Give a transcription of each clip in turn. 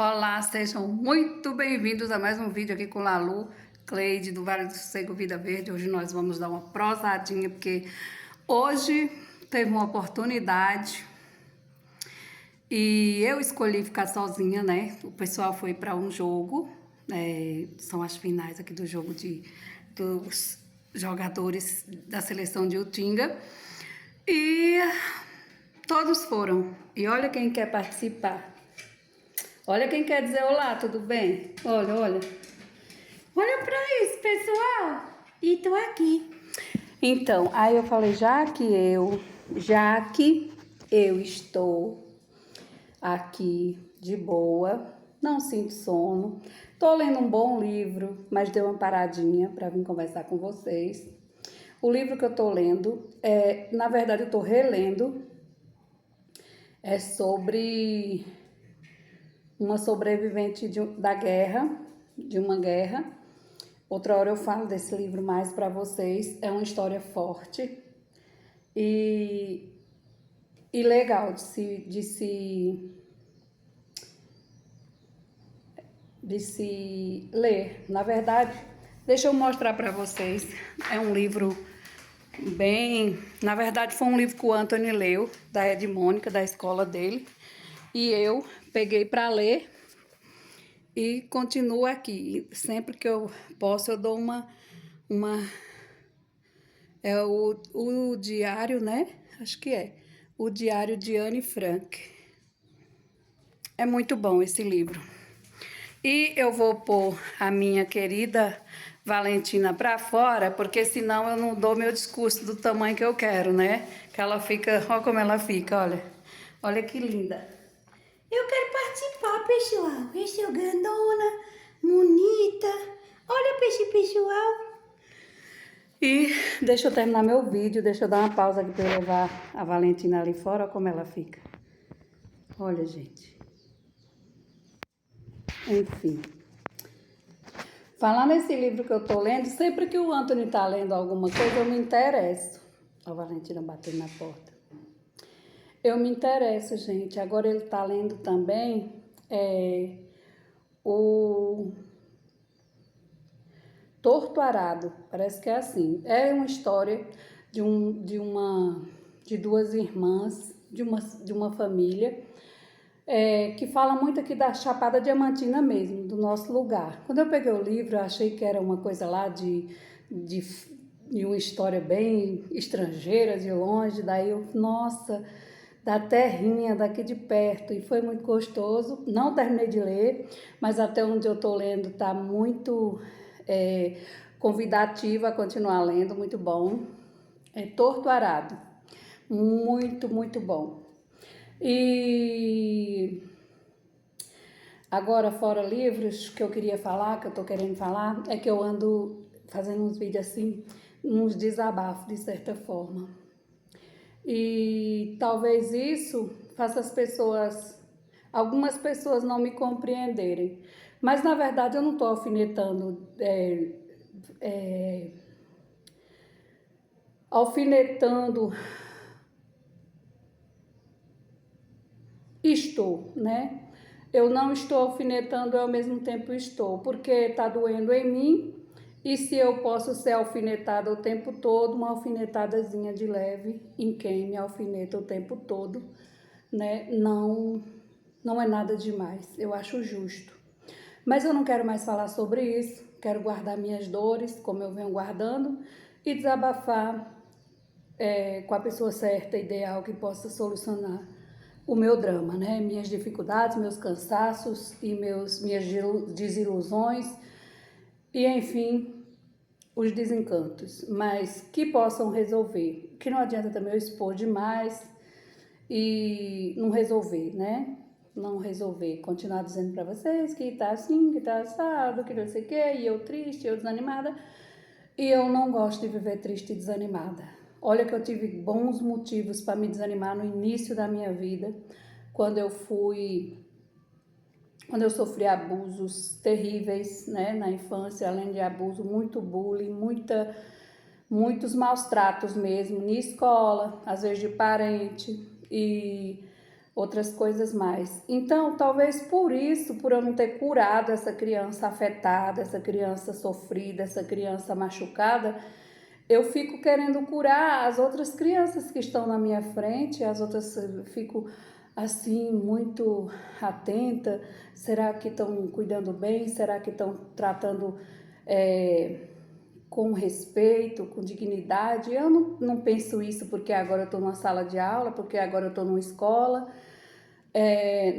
Olá, sejam muito bem-vindos a mais um vídeo aqui com Lalu, Cleide do Vale do Sossego Vida Verde. Hoje nós vamos dar uma prosadinha, porque hoje teve uma oportunidade e eu escolhi ficar sozinha, né? O pessoal foi para um jogo, são as finais aqui do jogo dos jogadores da seleção de Utinga e todos foram. E olha quem quer participar. Olha quem quer dizer olá, tudo bem? Olha, olha. Olha pra isso, pessoal. E tô aqui. Então, aí eu falei, já que eu estou aqui de boa, não sinto sono, tô lendo um bom livro, mas dei uma paradinha para vir conversar com vocês. O livro que eu tô lendo, na verdade eu tô relendo, é sobre uma sobrevivente da guerra, de uma guerra. Outra hora eu falo desse livro mais para vocês. É uma história forte e legal de se ler. Na verdade, deixa eu mostrar para vocês. É um livro bem... Na verdade, foi um livro que o Anthony leu, da Edmônica, da escola dele. E eu peguei para ler e continuo aqui. Sempre que eu posso, eu dou é o diário, né? Acho que é. O Diário de Anne Frank. É muito bom esse livro. E eu vou pôr a minha querida Valentina para fora, porque senão eu não dou meu discurso do tamanho que eu quero, né? Que ela fica, olha como ela fica, olha. Olha que linda. Eu quero participar, pessoal. Pessoal grandona, bonita. Olha peixe, pessoal. E deixa eu terminar meu vídeo, deixa eu dar uma pausa aqui para eu levar a Valentina ali fora, olha como ela fica. Olha, gente. Enfim. Falar nesse livro que eu tô lendo, sempre que o Anthony tá lendo alguma coisa, eu me interesso. A Valentina batendo na porta. Eu me interesso, gente. Agora ele tá lendo também o Torto Arado, parece que é assim. É uma história de duas irmãs, de uma família, que fala muito aqui da Chapada Diamantina mesmo, do nosso lugar. Quando eu peguei o livro, eu achei que era uma coisa lá de uma história bem estrangeira, de longe. Daí eu, nossa, da terrinha daqui de perto, e foi muito gostoso. Não terminei de ler, mas até onde eu tô lendo tá muito convidativa a continuar lendo, muito bom. É Torto Arado, muito, muito bom. E agora, fora livros que eu queria falar, que eu tô querendo falar, é que eu ando fazendo uns vídeos assim, uns desabafos de certa forma. E talvez isso faça algumas pessoas não me compreenderem. Mas na verdade eu não estou alfinetando, estou, né? Eu não estou alfinetando, eu ao mesmo tempo estou, porque está doendo em mim. E se eu posso ser alfinetada o tempo todo, uma alfinetadazinha de leve em quem me alfineta o tempo todo, né? Não é nada demais, eu acho justo. Mas eu não quero mais falar sobre isso, quero guardar minhas dores, como eu venho guardando, e desabafar com a pessoa certa, ideal, que possa solucionar o meu drama, né? Minhas dificuldades, meus cansaços e minhas desilusões e, enfim, os desencantos, mas que possam resolver. Que não adianta também eu expor demais e não resolver, né? Não resolver, continuar dizendo para vocês que tá assim, que tá assado, que não sei o quê, e eu triste, eu desanimada. E eu não gosto de viver triste e desanimada. Olha que eu tive bons motivos para me desanimar no início da minha vida, quando eu sofri abusos terríveis, né, na infância, além de abuso, muito bullying, muitos maus tratos mesmo, na escola, às vezes de parente, e outras coisas mais. Então, talvez por isso, por eu não ter curado essa criança afetada, essa criança sofrida, essa criança machucada, eu fico querendo curar as outras crianças que estão na minha frente, as outras eu fico assim muito atenta. Será que estão cuidando bem? Será que estão tratando com respeito, com dignidade? Eu não penso isso porque agora eu estou numa sala de aula, porque agora eu estou numa escola.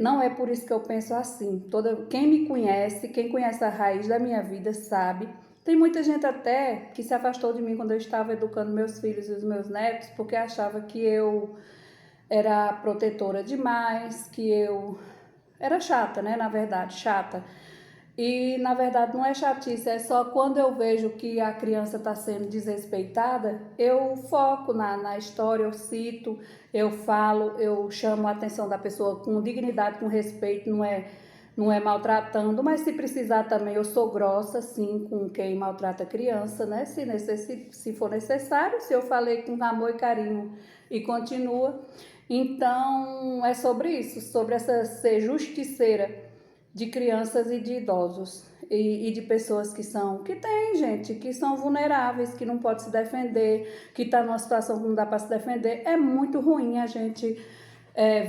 Não é por isso que eu penso assim. Quem me conhece, quem conhece a raiz da minha vida sabe. Tem muita gente até que se afastou de mim quando eu estava educando meus filhos e os meus netos, porque achava que eu era protetora demais, que eu era chata, né? Na verdade, chata. E na verdade não é chatice, é só quando eu vejo que a criança está sendo desrespeitada, eu foco na história, eu cito, eu falo, eu chamo a atenção da pessoa com dignidade, com respeito, não é maltratando, mas se precisar também eu sou grossa, sim, com quem maltrata a criança, né? Se for necessário, se eu falei com amor e carinho e continua. Então é sobre isso, sobre essa ser justiceira de crianças e de idosos e de pessoas que tem gente, que são vulneráveis, que não pode se defender, que está numa situação que não dá para se defender. É muito ruim a gente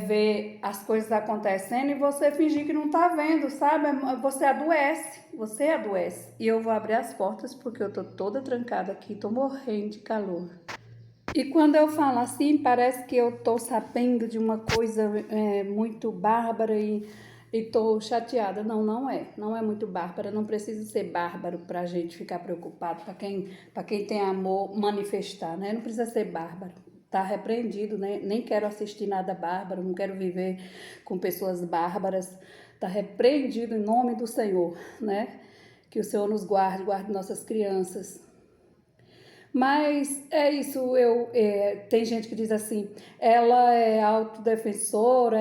ver as coisas acontecendo e você fingir que não está vendo, sabe? Você adoece. E eu vou abrir as portas porque eu tô toda trancada aqui, tô morrendo de calor. E quando eu falo assim, parece que eu tô sabendo de uma coisa muito bárbara e tô chateada. Não, não é. Não é muito bárbara. Não precisa ser bárbaro pra gente ficar preocupado, para quem tem amor manifestar, né? Não precisa ser bárbaro. Tá repreendido, né? Nem quero assistir nada bárbaro, não quero viver com pessoas bárbaras. Tá repreendido em nome do Senhor, né? Que o Senhor nos guarde, guarde nossas crianças. Mas é isso, tem gente que diz assim, ela é autodefensora,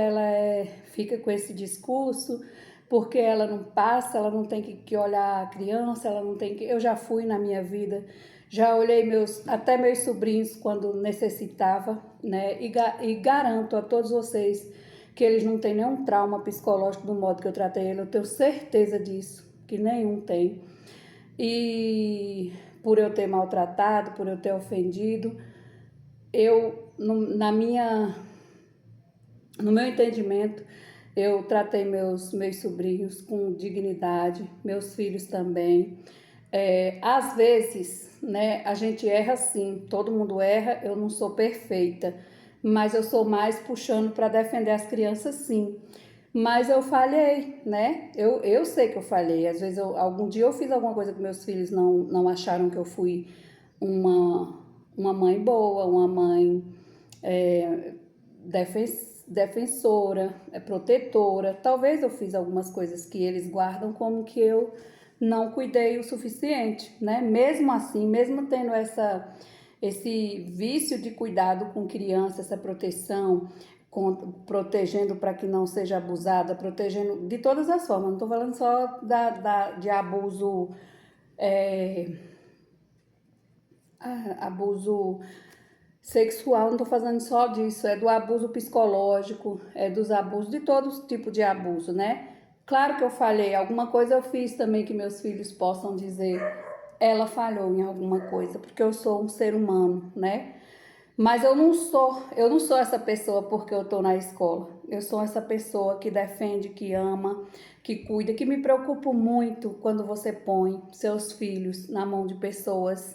fica com esse discurso, porque ela não passa, ela não tem que olhar a criança, ela não tem que. Eu já fui na minha vida, já olhei até meus sobrinhos quando necessitava, né? E garanto a todos vocês que eles não têm nenhum trauma psicológico do modo que eu tratei ele, eu tenho certeza disso, que nenhum tem. E por eu ter maltratado, por eu ter ofendido, no meu entendimento, eu tratei meus sobrinhos com dignidade, meus filhos também. Às vezes, né, a gente erra sim, todo mundo erra, eu não sou perfeita, mas eu sou mais puxando para defender as crianças sim. Mas eu falhei, né? Eu sei que eu falhei. Às vezes, algum dia eu fiz alguma coisa que meus filhos não acharam que eu fui uma mãe boa, uma mãe é, defensora, protetora. Talvez eu fiz algumas coisas que eles guardam como que eu não cuidei o suficiente, né? Mesmo assim, mesmo tendo esse vício de cuidado com criança, essa proteção, protegendo para que não seja abusada, protegendo de todas as formas, não estou falando só de abuso, abuso sexual, não estou falando só disso, é do abuso psicológico, é dos abusos, de todo tipo de abuso, né? Claro que eu falhei, alguma coisa eu fiz também que meus filhos possam dizer, ela falhou em alguma coisa, porque eu sou um ser humano, né? Mas eu não sou essa pessoa porque eu estou na escola. Eu sou essa pessoa que defende, que ama, que cuida, que me preocupo muito quando você põe seus filhos na mão de pessoas.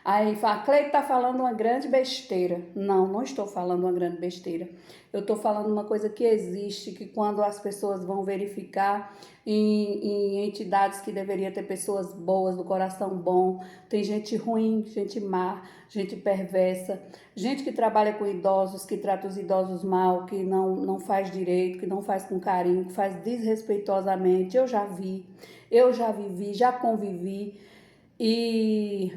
Aí fala, Cleide está falando uma grande besteira. Não, não estou falando uma grande besteira. Eu estou falando uma coisa que existe, que quando as pessoas vão verificar em entidades que deveria ter pessoas boas, do coração bom, tem gente ruim, gente má, gente perversa, gente que trabalha com idosos, que trata os idosos mal, que não faz direito, que não faz com carinho, que faz desrespeitosamente. Eu já vi, eu já vivi, já convivi e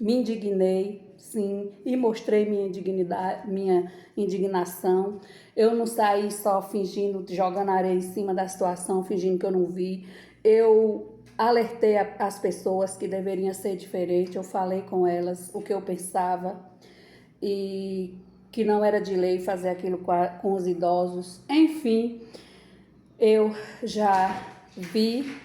me indignei, sim, e mostrei minha dignidade, minha indignação. Eu não saí só fingindo, jogando areia em cima da situação, fingindo que eu não vi. Eu alertei as pessoas que deveriam ser diferente, eu falei com elas o que eu pensava e que não era de lei fazer aquilo com os idosos. Enfim, eu já vi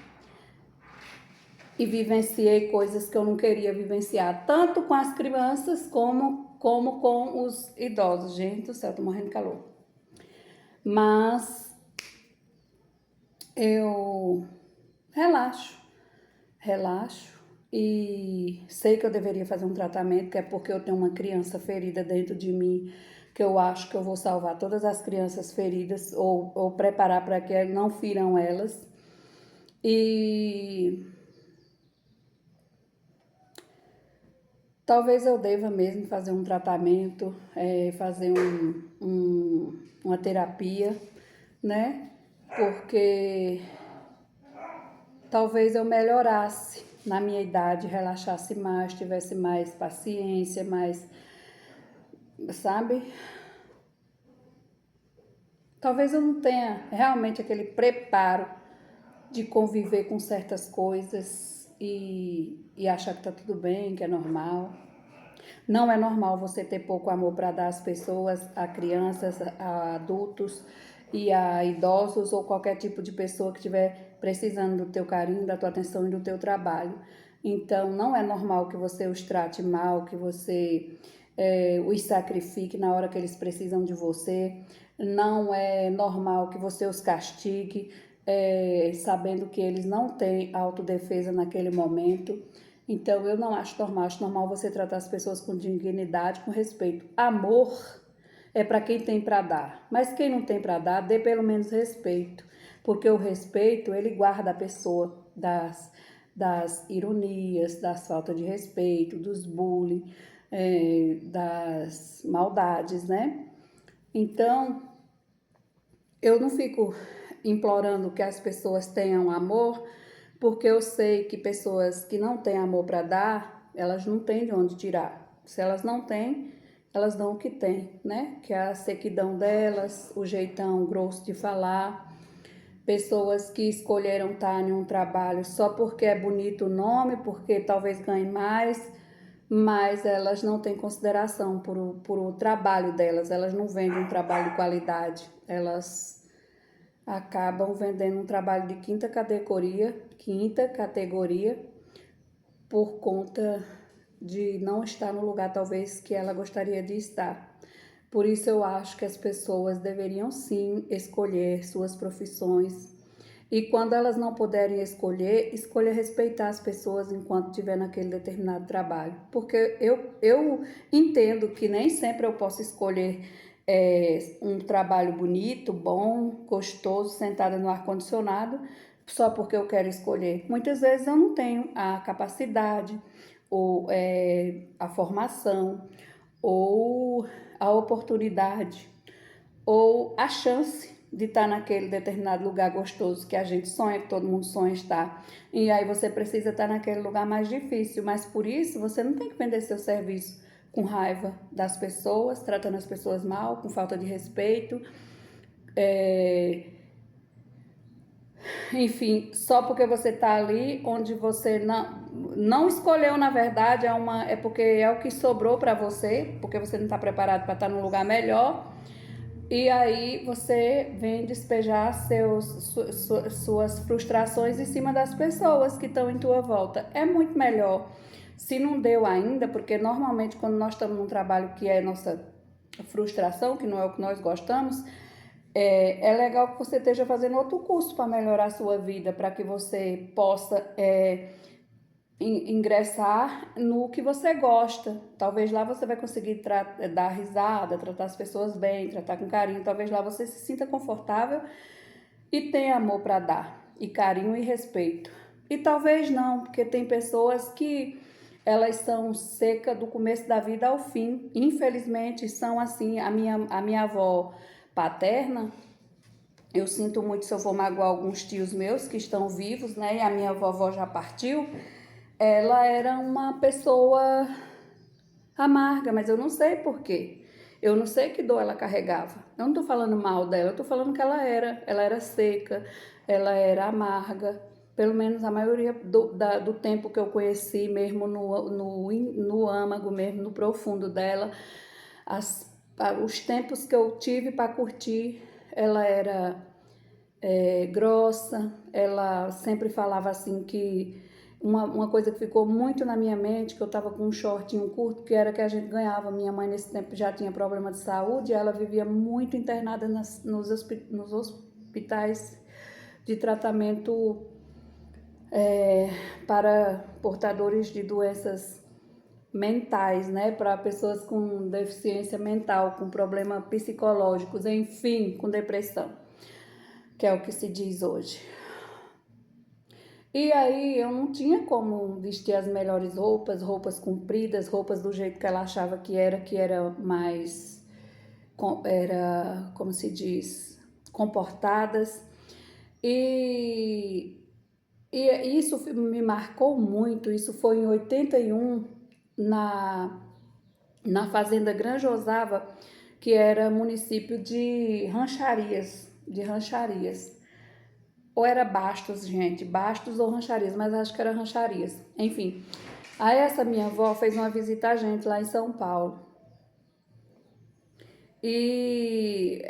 e vivenciei coisas que eu não queria vivenciar, tanto com as crianças como com os idosos. Gente do céu, tô morrendo de calor. Mas eu relaxo e sei que eu deveria fazer um tratamento, que é porque eu tenho uma criança ferida dentro de mim, que eu acho que eu vou salvar todas as crianças feridas ou preparar para que não firam elas. E talvez eu deva mesmo fazer um tratamento, fazer uma terapia, né? Porque talvez eu melhorasse na minha idade, relaxasse mais, tivesse mais paciência, mais, sabe? Talvez eu não tenha realmente aquele preparo de conviver com certas coisas e achar que tá tudo bem, que é normal. Não é normal você ter pouco amor para dar às pessoas, a crianças, a adultos e a idosos ou qualquer tipo de pessoa que estiver precisando do teu carinho, da tua atenção e do teu trabalho. Então, não é normal que você os trate mal, que você os sacrifique na hora que eles precisam de você. Não é normal que você os castigue, sabendo que eles não têm autodefesa naquele momento. Então, eu não acho normal você tratar as pessoas com dignidade, com respeito. Amor é para quem tem para dar, mas quem não tem para dar, dê pelo menos respeito, porque o respeito, ele guarda a pessoa das ironias, das faltas de respeito, dos bullying, das maldades, né? Então, eu não fico implorando que as pessoas tenham amor, porque eu sei que pessoas que não têm amor para dar, elas não têm de onde tirar. Se elas não têm, elas dão o que têm, né? Que é a sequidão delas, o jeitão grosso de falar. Pessoas que escolheram estar em um trabalho só porque é bonito o nome, porque talvez ganhe mais, mas elas não têm consideração por o trabalho delas. Elas não vendem um trabalho de qualidade, elas acabam vendendo um trabalho de quinta categoria, por conta de não estar no lugar talvez que ela gostaria de estar. Por isso eu acho que as pessoas deveriam sim escolher suas profissões. E quando elas não puderem escolher, escolha respeitar as pessoas enquanto estiver naquele determinado trabalho. Porque eu entendo que nem sempre eu posso escolher um trabalho bonito, bom, gostoso, sentada no ar-condicionado, só porque eu quero escolher. Muitas vezes eu não tenho a capacidade, ou a formação, ou a oportunidade, ou a chance de estar naquele determinado lugar gostoso que a gente sonha, que todo mundo sonha estar. E aí você precisa estar naquele lugar mais difícil, mas por isso você não tem que vender seu serviço com raiva das pessoas, tratando as pessoas mal, com falta de respeito, enfim, só porque você está ali onde você não escolheu, na verdade, é porque é o que sobrou para você, porque você não está preparado para estar num lugar melhor. E aí você vem despejar suas frustrações em cima das pessoas que estão em tua volta. É muito melhor, se não deu ainda, porque normalmente quando nós estamos num trabalho que é nossa frustração, que não é o que nós gostamos, é legal que você esteja fazendo outro curso para melhorar a sua vida, para que você possa ingressar no que você gosta. Talvez lá você vai conseguir dar risada, tratar as pessoas bem, tratar com carinho. Talvez lá você se sinta confortável e tenha amor para dar, e carinho e respeito. E talvez não, porque tem pessoas que elas são secas do começo da vida ao fim. Infelizmente são assim. A minha avó paterna, eu sinto muito se eu vou magoar alguns tios meus que estão vivos, né? E a minha vovó já partiu. Ela era uma pessoa amarga, mas eu não sei por quê. Eu não sei que dor ela carregava. Eu não tô falando mal dela, eu tô falando que ela era seca, ela era amarga. Pelo menos a maioria do tempo que eu conheci, mesmo no âmago, mesmo no profundo dela, as os tempos que eu tive para curtir, ela era grossa, ela sempre falava assim que uma coisa que ficou muito na minha mente, que eu estava com um shortinho curto, que era que a gente ganhava. Minha mãe nesse tempo já tinha problema de saúde, e ela vivia muito internada nos hospitais de tratamento para portadores de doenças mentais, né, para pessoas com deficiência mental, com problemas psicológicos, enfim, com depressão, que é o que se diz hoje. E aí eu não tinha como vestir as melhores roupas, roupas compridas, roupas do jeito que ela achava que era mais, era, como se diz, comportadas. E, e isso me marcou muito. Isso foi em 81, na Fazenda Granjosava, que era município de Rancharias. Ou era Bastos, gente, Bastos ou Rancharias, mas acho que era Rancharias. Enfim, aí essa minha avó fez uma visita a gente lá em São Paulo. E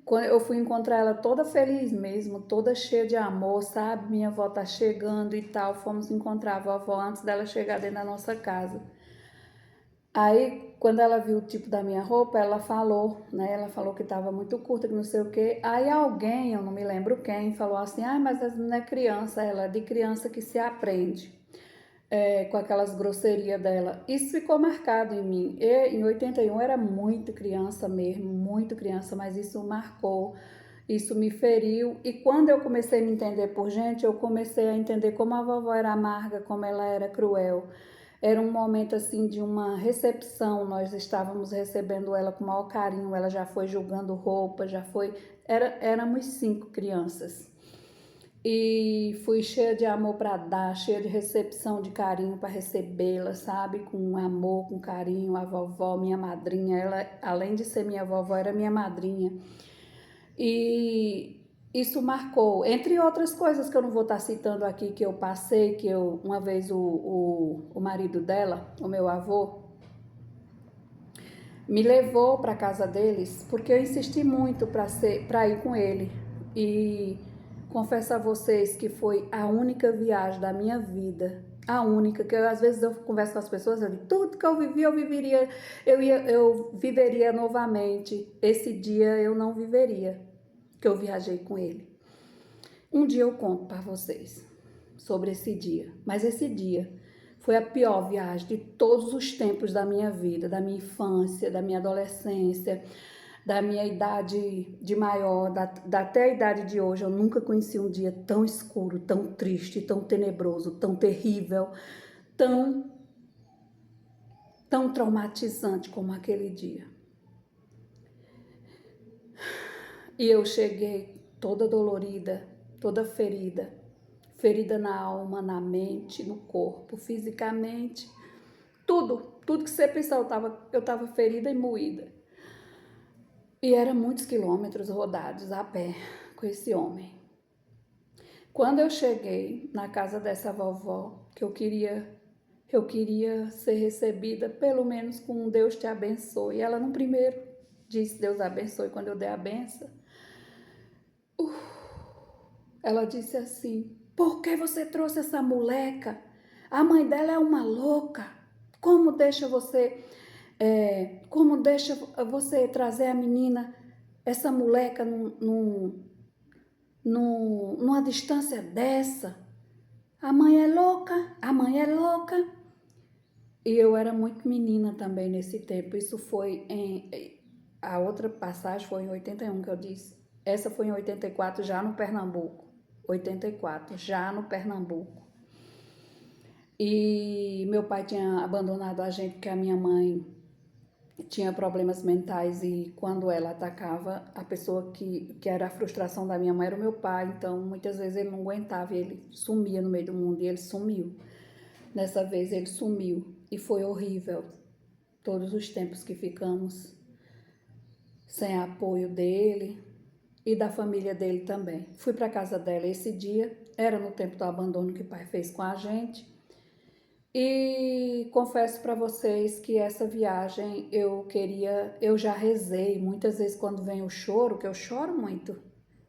quando eu fui encontrar ela toda feliz mesmo, toda cheia de amor, sabe? Minha avó tá chegando e tal. Fomos encontrar a vovó antes dela chegar dentro da nossa casa. Aí, quando ela viu o tipo da minha roupa, ela falou, né? Ela falou que estava muito curta, que não sei o quê. Aí alguém, eu não me lembro quem, falou assim: ah, mas essa não é criança, ela é de criança que se aprende. Com aquelas grosserias dela. Isso ficou marcado em mim. Em 81 eu era muito criança mesmo, muito criança, mas isso marcou, isso me feriu. E quando eu comecei a me entender por gente, eu comecei a entender como a vovó era amarga, como ela era cruel. Era um momento assim de uma recepção, nós estávamos recebendo ela com o maior carinho, ela já foi julgando roupa, já foi. Éramos 5 crianças. E fui cheia de amor para dar, cheia de recepção, de carinho para recebê-la, sabe? Com amor, com carinho. A vovó, minha madrinha, ela, além de ser minha vovó, era minha madrinha. E isso marcou, entre outras coisas que eu não vou estar citando aqui, que eu passei, que eu, uma vez o marido dela, o meu avô, me levou para casa deles, porque eu insisti muito para ir com ele. E confesso a vocês que foi a única viagem da minha vida, a única, que às vezes eu converso com as pessoas, eu digo, tudo que eu vivi, eu viveria novamente. Esse dia eu não viveria, que eu viajei com ele. Um dia eu conto para vocês sobre esse dia, mas esse dia foi a pior viagem de todos os tempos da minha vida, da minha infância, da minha adolescência, da minha idade de maior, até a idade de hoje. Eu nunca conheci um dia tão escuro, tão triste, tão tenebroso, tão terrível, tão traumatizante como aquele dia. E eu cheguei toda dolorida, toda ferida, ferida na alma, na mente, no corpo, fisicamente, tudo que você pensar, eu tava ferida e moída. E eram muitos quilômetros rodados a pé com esse homem. Quando eu cheguei na casa dessa vovó, que eu queria ser recebida pelo menos com um Deus te abençoe. Ela no primeiro disse Deus abençoe quando eu dei a benção. Ela disse assim: por que você trouxe essa moleca? A mãe dela é uma louca. Como deixa você trazer a menina, essa moleca, numa distância dessa? A mãe é louca, a mãe é louca. E eu era muito menina também nesse tempo. Isso foi a outra passagem foi em 81 que eu disse. Essa foi em 84, já no Pernambuco. 84, já no Pernambuco. E meu pai tinha abandonado a gente porque a minha mãe tinha problemas mentais, e quando ela atacava, a pessoa que era a frustração da minha mãe era o meu pai. Então muitas vezes ele não aguentava e ele sumia no meio do mundo, e ele sumiu. Nessa vez ele sumiu e foi horrível. Todos os tempos que ficamos sem apoio dele e da família dele também. Fui para casa dela esse dia, era no tempo do abandono que o pai fez com a gente. E confesso para vocês que essa viagem eu já rezei muitas vezes quando vem o choro, que eu choro muito.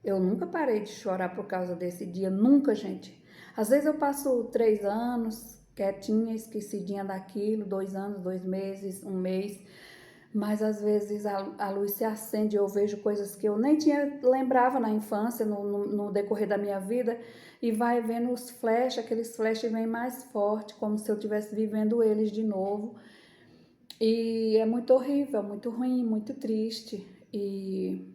Eu nunca parei de chorar por causa desse dia, nunca, gente. Às vezes eu passo 3 anos quietinha, esquecidinha daquilo, 2 anos, 2 meses, um mês, mas às vezes a luz se acende e eu vejo coisas que eu nem lembrava na infância, no decorrer da minha vida, e vai vendo os flashes, aqueles flashes vêm mais forte, como se eu estivesse vivendo eles de novo. E é muito horrível, muito ruim, muito triste. E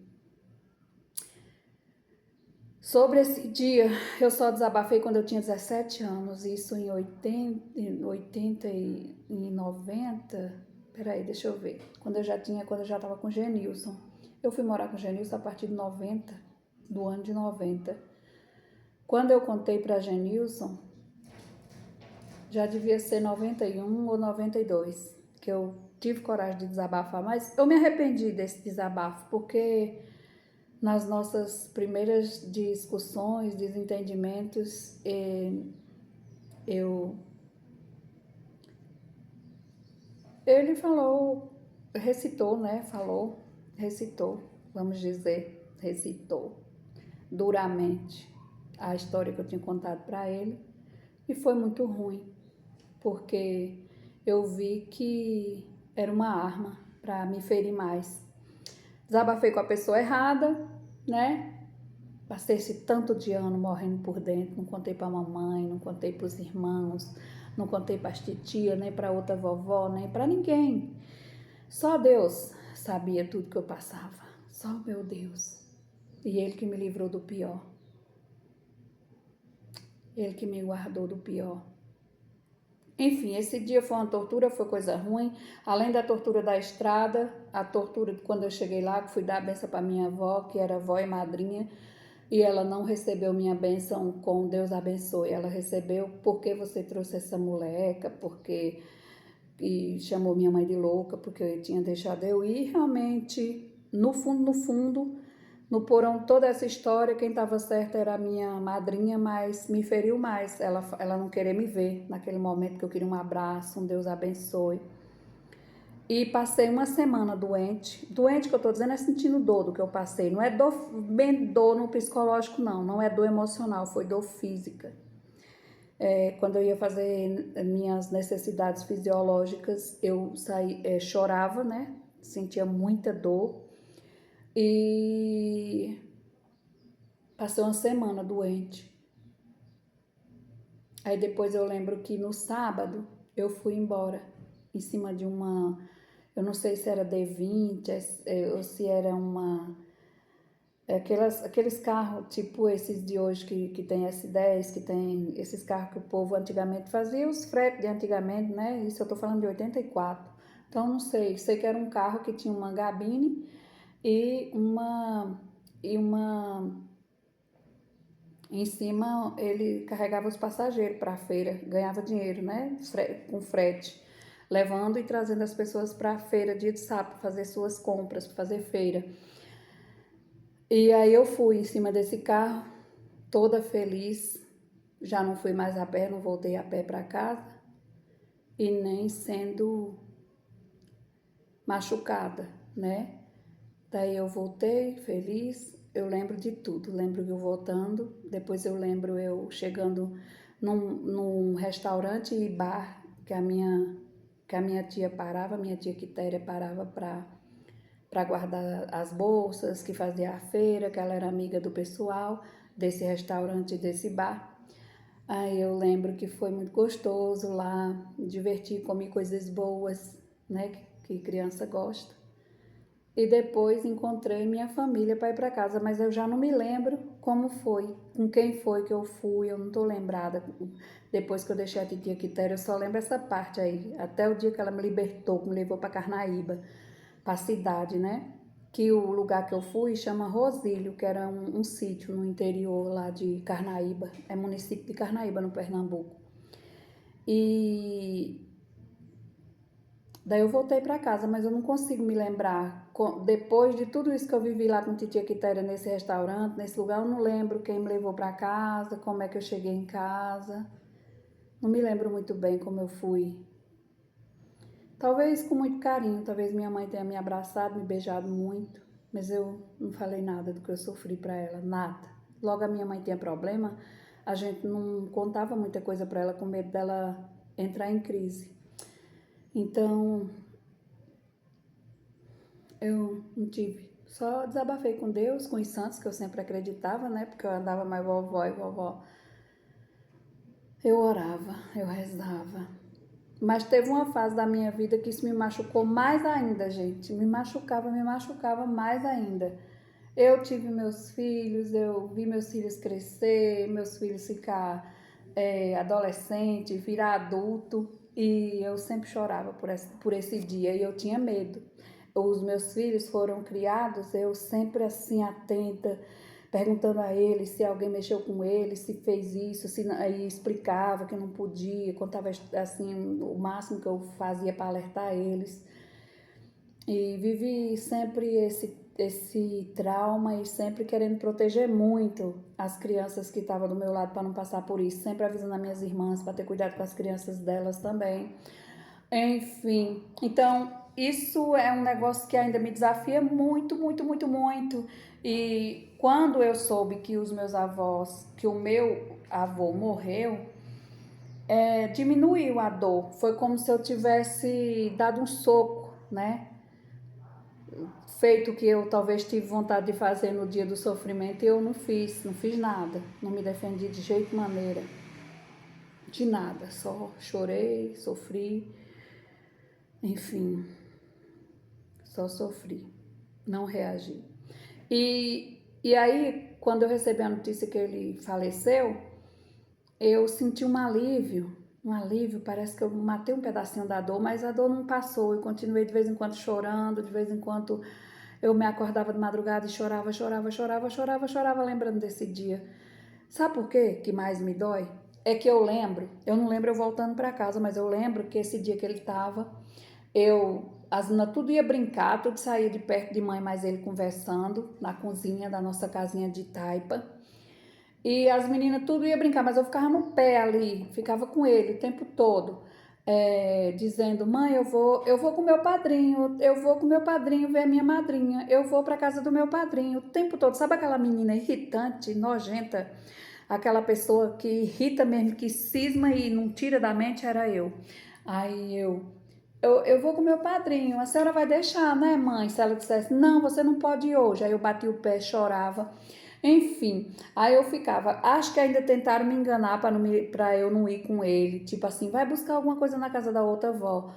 sobre esse dia, eu só desabafei quando eu tinha 17 anos, isso em 80 e em 90. Peraí, deixa eu ver. Quando eu já estava com o Genilson. Eu fui morar com o Genilson a partir de 90, do ano de 90. Quando eu contei para Genilson, já devia ser 91 ou 92, que eu tive coragem de desabafar, mas eu me arrependi desse desabafo, porque nas nossas primeiras discussões, desentendimentos, ele falou, recitou, né? Recitou, vamos dizer, recitou duramente a história que eu tinha contado para ele, e foi muito ruim, porque eu vi que era uma arma para me ferir mais. Desabafei com a pessoa errada, né? Passei esse tanto de ano morrendo por dentro, não contei para a mamãe, não contei para os irmãos, não contei para as titias, nem para outra vovó, nem para ninguém. Só Deus sabia tudo que eu passava, só meu Deus. E Ele que me livrou do pior, Ele que me guardou do pior. Enfim, esse dia foi uma tortura, foi coisa ruim. Além da tortura da estrada, a tortura de quando eu cheguei lá, que fui dar a benção para minha avó, que era avó e madrinha, e ela não recebeu minha bênção com Deus abençoe. Ela recebeu porque você trouxe essa moleca, porque e chamou minha mãe de louca, porque eu tinha deixado eu ir. Realmente, no fundo, no porão, toda essa história, quem estava certa era a minha madrinha, mas me feriu mais. Ela não querer me ver naquele momento que eu queria um abraço, um Deus abençoe. E passei uma semana doente. Doente que eu tô dizendo é sentindo dor do que eu passei. Não é dor, bem dor no psicológico, não. Não é dor emocional, foi dor física. Quando eu ia fazer minhas necessidades fisiológicas, eu chorava, né? Sentia muita dor. E passei uma semana doente. Aí depois eu lembro que no sábado eu fui embora em cima de uma, eu não sei se era D20 ou se era aqueles carros tipo esses de hoje que tem S10, que tem esses carros que o povo antigamente fazia, os fretes de antigamente, né? Isso eu tô falando de 84. Então não sei que era um carro que tinha uma gabine e uma em cima ele carregava os passageiros para a feira, ganhava dinheiro, né? Com frete, levando e trazendo as pessoas para a feira dia de sábado, fazer suas compras, fazer feira. E aí eu fui em cima desse carro, toda feliz, já não fui mais a pé, não voltei a pé para casa e nem sendo machucada, né? Daí eu voltei feliz, eu lembro de tudo, lembro eu voltando, depois eu lembro eu chegando num restaurante e bar que a minha tia parava, minha tia Quitéria parava para guardar as bolsas, que fazia a feira, que ela era amiga do pessoal desse restaurante e desse bar. Aí eu lembro que foi muito gostoso lá, me diverti, comi coisas boas, né, que criança gosta. E depois encontrei minha família para ir para casa, mas eu já não me lembro como foi, com quem foi que eu fui, eu não tô lembrada. Depois que eu deixei a titia Quitéria, eu só lembro essa parte aí, até o dia que ela me libertou, me levou para Carnaíba, para a cidade, né? Que o lugar que eu fui chama Rosílio, que era um sítio no interior lá de Carnaíba, é município de Carnaíba, no Pernambuco. E daí eu voltei para casa, mas eu não consigo me lembrar. Depois de tudo isso que eu vivi lá com titia Quitéria nesse restaurante, nesse lugar, eu não lembro quem me levou para casa, como é que eu cheguei em casa. Não me lembro muito bem como eu fui. Talvez com muito carinho, talvez minha mãe tenha me abraçado, me beijado muito, mas eu não falei nada do que eu sofri para ela, nada. Logo a minha mãe tinha problema, a gente não contava muita coisa para ela com medo dela entrar em crise. Então, eu não tive. Só desabafei com Deus, com os santos, que eu sempre acreditava, né? Porque eu andava mais vovó e vovó. Eu orava, eu rezava. Mas teve uma fase da minha vida que isso me machucou mais ainda, gente. Me machucava mais ainda. Eu tive meus filhos, eu vi meus filhos crescer, meus filhos ficar adolescente, virar adulto. E eu sempre chorava por esse dia e eu tinha medo. Os meus filhos foram criados, eu sempre assim atenta, perguntando a eles se alguém mexeu com eles, se fez isso, se aí explicava que não podia, contava assim o máximo que eu fazia para alertar eles. E vivi sempre esse trauma e sempre querendo proteger muito as crianças que estavam do meu lado para não passar por isso, sempre avisando as minhas irmãs para ter cuidado com as crianças delas também. Enfim, então isso é um negócio que ainda me desafia muito, muito, muito, muito. E quando eu soube que os meus avós, que o meu avô morreu, diminuiu a dor. Foi como se eu tivesse dado um soco, né? Feito o que eu talvez tive vontade de fazer no dia do sofrimento e eu não fiz nada. Não me defendi de jeito e maneira, de nada. Só chorei, sofri, enfim. Só sofri, não reagi. E aí, quando eu recebi a notícia que ele faleceu, eu senti um alívio, parece que eu matei um pedacinho da dor, mas a dor não passou. Eu continuei de vez em quando chorando, de vez em quando eu me acordava de madrugada e chorava, lembrando desse dia. Sabe por quê que mais me dói? É que eu não lembro eu voltando para casa, mas eu lembro que esse dia que ele estava, as meninas tudo ia brincar, tudo saía de perto de mãe, mas ele conversando na cozinha da nossa casinha de taipa. E as meninas tudo ia brincar, mas eu ficava no pé ali, ficava com ele o tempo todo, dizendo: mãe, eu vou com meu padrinho, eu vou com meu padrinho ver a minha madrinha, eu vou para casa do meu padrinho, o tempo todo. Sabe aquela menina irritante, nojenta, aquela pessoa que irrita mesmo, que cisma e não tira da mente? Era eu. Aí eu vou com meu padrinho, a senhora vai deixar, né, mãe? Se ela dissesse: não, você não pode ir hoje. Aí eu bati o pé, chorava. Enfim, aí eu ficava, acho que ainda tentaram me enganar para eu não ir com ele, tipo assim, vai buscar alguma coisa na casa da outra avó.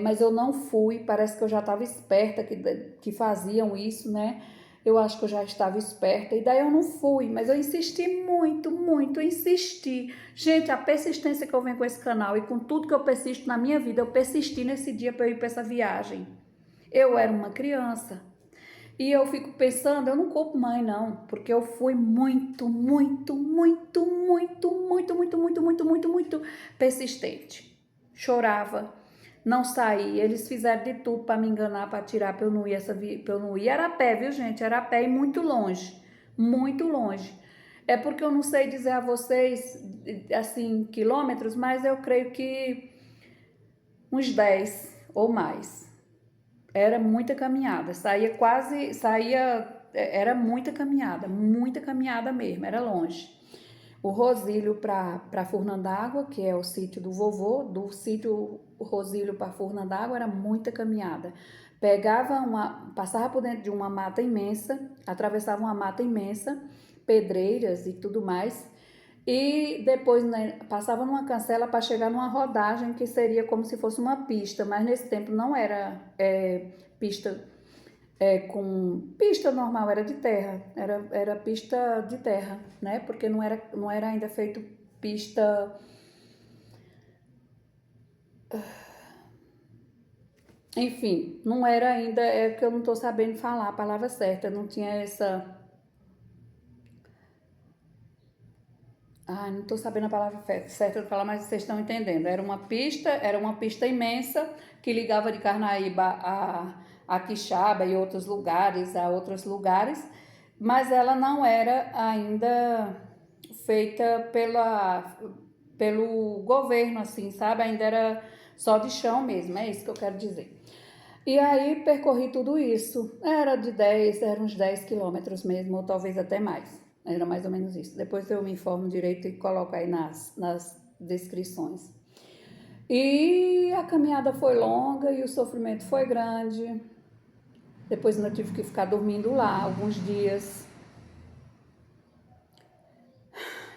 Mas eu não fui, parece que eu já estava esperta que faziam isso, né? Eu acho que eu já estava esperta, e daí eu não fui, mas eu insisti muito, muito, insisti. Gente, a persistência que eu venho com esse canal e com tudo que eu persisto na minha vida, eu persisti nesse dia para eu ir para essa viagem. Eu era uma criança. E eu fico pensando, eu não culpo mãe não, porque eu fui muito, muito, muito, muito, muito, muito, muito, muito, muito, muito persistente. Chorava, não saía. Eles fizeram de tudo para me enganar, para tirar, para eu não ir para eu não ir. Era a pé, viu, gente? Era a pé e muito longe, muito longe. É porque eu não sei dizer a vocês assim quilômetros, mas eu creio que uns 10 ou mais. Era muita caminhada, era muita caminhada mesmo, era longe. O Rosílio para Furnandágua, que é o sítio do vovô, do sítio Rosílio para Furnandágua era muita caminhada. Passava por dentro de uma mata imensa, atravessava uma mata imensa, pedreiras e tudo mais, e depois, né, passava numa cancela para chegar numa rodagem que seria como se fosse uma pista, mas nesse tempo não era pista com pista normal, era de terra, era pista de terra, né? Porque não era ainda feito pista. Enfim, não era ainda, é que eu não estou sabendo falar a palavra certa, não tinha essa. Ah, não estou sabendo a palavra certa de falar, mas vocês estão entendendo. Era uma pista imensa que ligava de Carnaíba a Quixaba e outros lugares, a outros lugares, mas ela não era ainda feita pelo governo, assim, sabe? Ainda era só de chão mesmo, é isso que eu quero dizer. E aí percorri tudo isso. Era uns 10 quilômetros mesmo, ou talvez até mais. Era mais ou menos isso. Depois eu me informo direito e coloco aí nas descrições. E a caminhada foi longa e o sofrimento foi grande. Depois ainda tive que ficar dormindo lá alguns dias.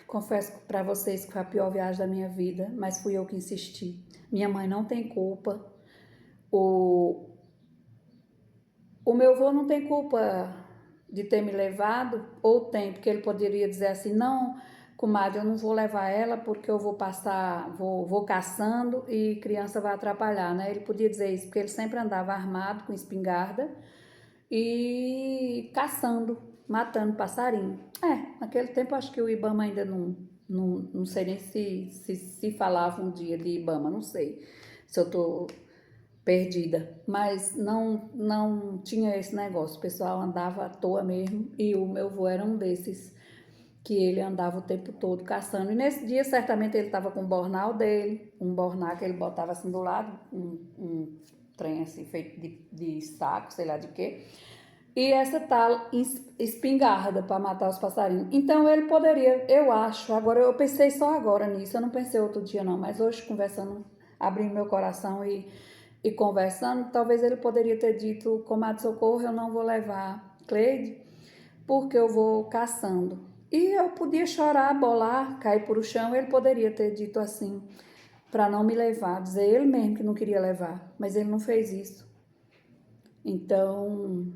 Confesso para vocês que foi a pior viagem da minha vida, mas fui eu que insisti. Minha mãe não tem culpa. O, o meu avô não tem culpa de ter me levado, ou tem, porque ele poderia dizer assim, não, comadre, eu não vou levar ela porque eu vou passar, vou caçando e criança vai atrapalhar, né? Ele podia dizer isso, porque ele sempre andava armado com espingarda e caçando, matando passarinho. Naquele tempo acho que o Ibama ainda não sei nem se falava um dia de Ibama, não sei se eu tô perdida, mas não tinha esse negócio, o pessoal andava à toa mesmo e o meu avô era um desses que ele andava o tempo todo caçando. E nesse dia certamente ele estava com o bornal dele, um bornal que ele botava assim do lado, um trem assim feito de saco, sei lá de quê, e essa tal espingarda para matar os passarinhos. Então ele poderia, eu acho, agora eu pensei só agora nisso, eu não pensei outro dia não, mas hoje conversando, abrindo meu coração e conversando, talvez ele poderia ter dito, comadre Socorro, eu não vou levar Cleide, porque eu vou caçando. E eu podia chorar, bolar, cair por o chão, ele poderia ter dito assim, para não me levar, dizer ele mesmo que não queria levar, mas ele não fez isso. Então,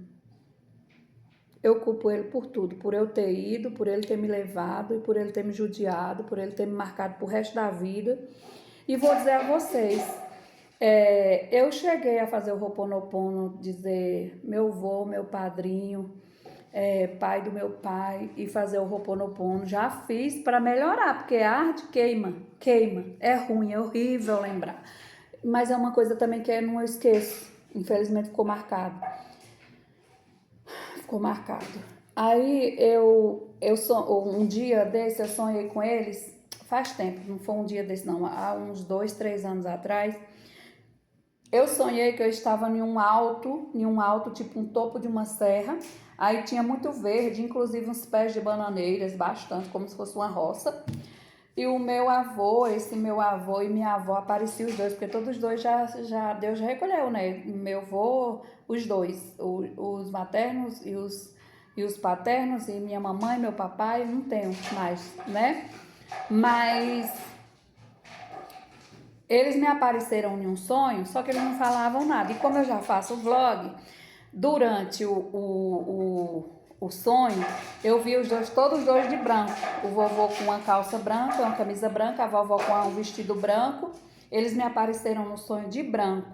eu culpo ele por tudo, por eu ter ido, por ele ter me levado e por ele ter me judiado, por ele ter me marcado pro resto da vida. E vou dizer a vocês, eu cheguei a fazer o Ho'oponopono, dizer meu avô, meu padrinho, pai do meu pai, e fazer o Ho'oponopono. Já fiz para melhorar, porque arde, queima, é ruim, é horrível lembrar. Mas é uma coisa também que eu não esqueço, infelizmente ficou marcado. Aí um dia desse eu sonhei com eles, faz tempo, não foi um dia desse não, há uns 2, 3 anos atrás. Eu sonhei que eu estava em um alto, tipo um topo de uma serra. Aí tinha muito verde, inclusive uns pés de bananeiras, bastante, como se fosse uma roça. E o meu avô, esse meu avô e minha avó apareciam os dois, porque todos os dois Deus já recolheu, né? Meu avô, os dois, os maternos e os paternos, e minha mamãe, meu papai, não tenho mais, né? Mas eles me apareceram em um sonho, só que eles não falavam nada. E como eu já faço vlog, durante o sonho, eu vi os dois, todos os dois de branco. O vovô com uma calça branca, uma camisa branca, a vovó com um vestido branco. Eles me apareceram no sonho de branco.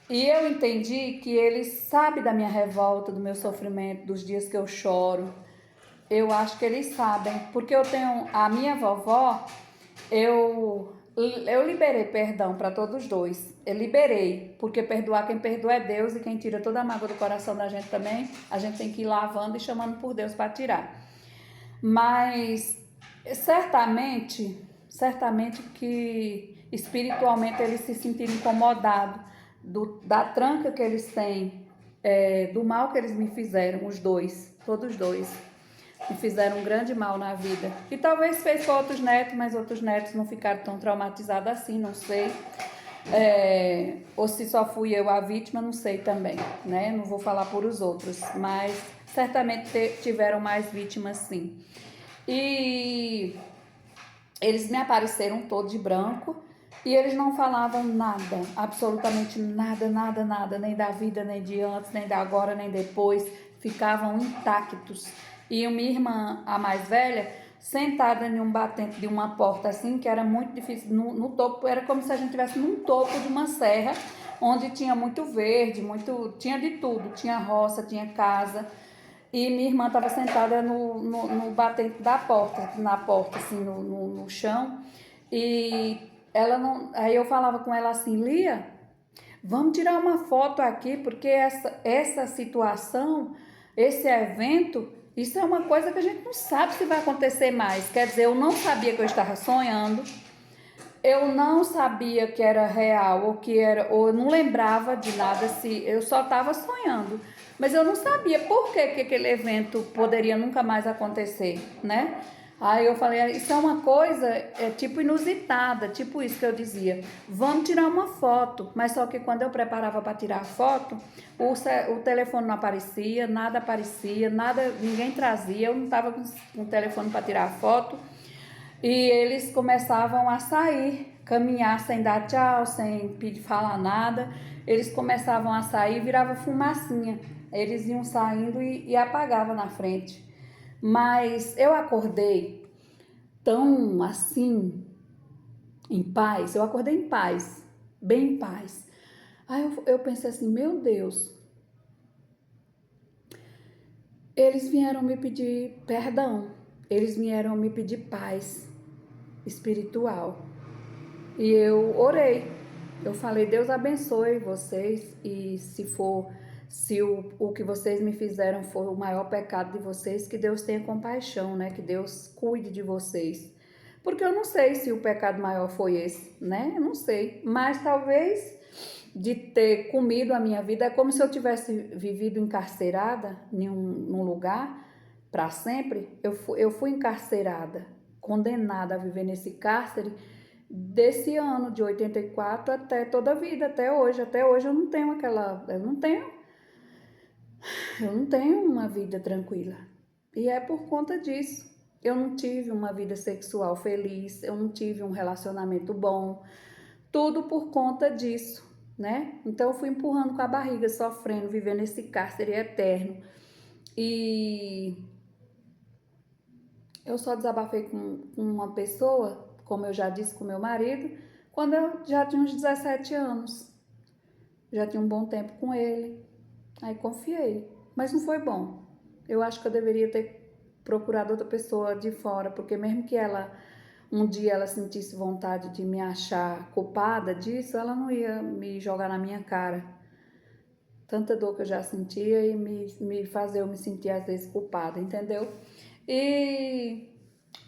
E eu entendi que eles sabem da minha revolta, do meu sofrimento, dos dias que eu choro. Eu acho que eles sabem, porque eu tenho a minha vovó, eu liberei perdão para todos os dois. Eu liberei, porque perdoar quem perdoa é Deus e quem tira toda a mágoa do coração da gente também, a gente tem que ir lavando e chamando por Deus para tirar. Mas certamente que espiritualmente eles se sentiram incomodados da tranca que eles têm, do mal que eles me fizeram, os dois, todos os dois. Me fizeram um grande mal na vida. E talvez fez com outros netos, mas outros netos não ficaram tão traumatizados assim, não sei. Ou se só fui eu a vítima, não sei também, né? Não vou falar por os outros, mas certamente tiveram mais vítimas sim. E eles me apareceram todos de branco e eles não falavam nada, absolutamente nada, nem da vida, nem de antes, nem da agora, nem depois. Ficavam intactos. E minha irmã, a mais velha, sentada em um batente de uma porta assim, que era muito difícil, no topo, era como se a gente estivesse num topo de uma serra, onde tinha muito verde, tinha de tudo, tinha roça, tinha casa. E minha irmã estava sentada no batente da porta, na porta, assim, no chão. E ela não. Aí eu falava com ela assim, Lia, vamos tirar uma foto aqui, porque essa situação, esse evento, isso é uma coisa que a gente não sabe se vai acontecer mais. Quer dizer, eu não sabia que eu estava sonhando, Eu não sabia que era real ou que era, ou eu não lembrava de nada, se eu só estava sonhando. Mas eu não sabia por que aquele evento poderia nunca mais acontecer, né? Aí eu falei, isso é uma coisa tipo inusitada, tipo isso que eu dizia. Vamos tirar uma foto. Mas só que quando eu preparava para tirar a foto, o telefone não aparecia, nada, ninguém trazia. Eu não estava com o telefone para tirar a foto. E eles começavam a sair, caminhar sem dar tchau, sem pedir falar nada. Eles começavam a sair, virava fumacinha. Eles iam saindo e apagavam na frente. Mas eu acordei tão assim, em paz. Eu acordei em paz, bem em paz. Aí eu pensei assim, meu Deus, eles vieram me pedir perdão. Eles vieram me pedir paz espiritual. E eu orei. Eu falei, Deus abençoe vocês e se o que vocês me fizeram for o maior pecado de vocês, que Deus tenha compaixão, né? Que Deus cuide de vocês. Porque eu não sei se o pecado maior foi esse, né? Eu não sei. Mas talvez de ter comido a minha vida, é como se eu tivesse vivido encarcerada num lugar para sempre. Eu fui encarcerada, condenada a viver nesse cárcere desse ano de 84 até toda a vida, até hoje. Até hoje eu não tenho eu não tenho uma vida tranquila. E é por conta disso. Eu não tive uma vida sexual feliz, eu não tive um relacionamento bom, tudo por conta disso, né? Então eu fui empurrando com a barriga, sofrendo, vivendo esse cárcere eterno. E eu só desabafei com uma pessoa, como eu já disse com meu marido, quando eu já tinha uns 17 anos. Já tinha um bom tempo com ele. Aí confiei. Mas não foi bom. Eu acho que eu deveria ter procurado outra pessoa de fora, porque mesmo que ela um dia ela sentisse vontade de me achar culpada disso, ela não ia me jogar na minha cara. Tanta dor que eu já sentia e me fazer eu me sentir às vezes culpada, entendeu? E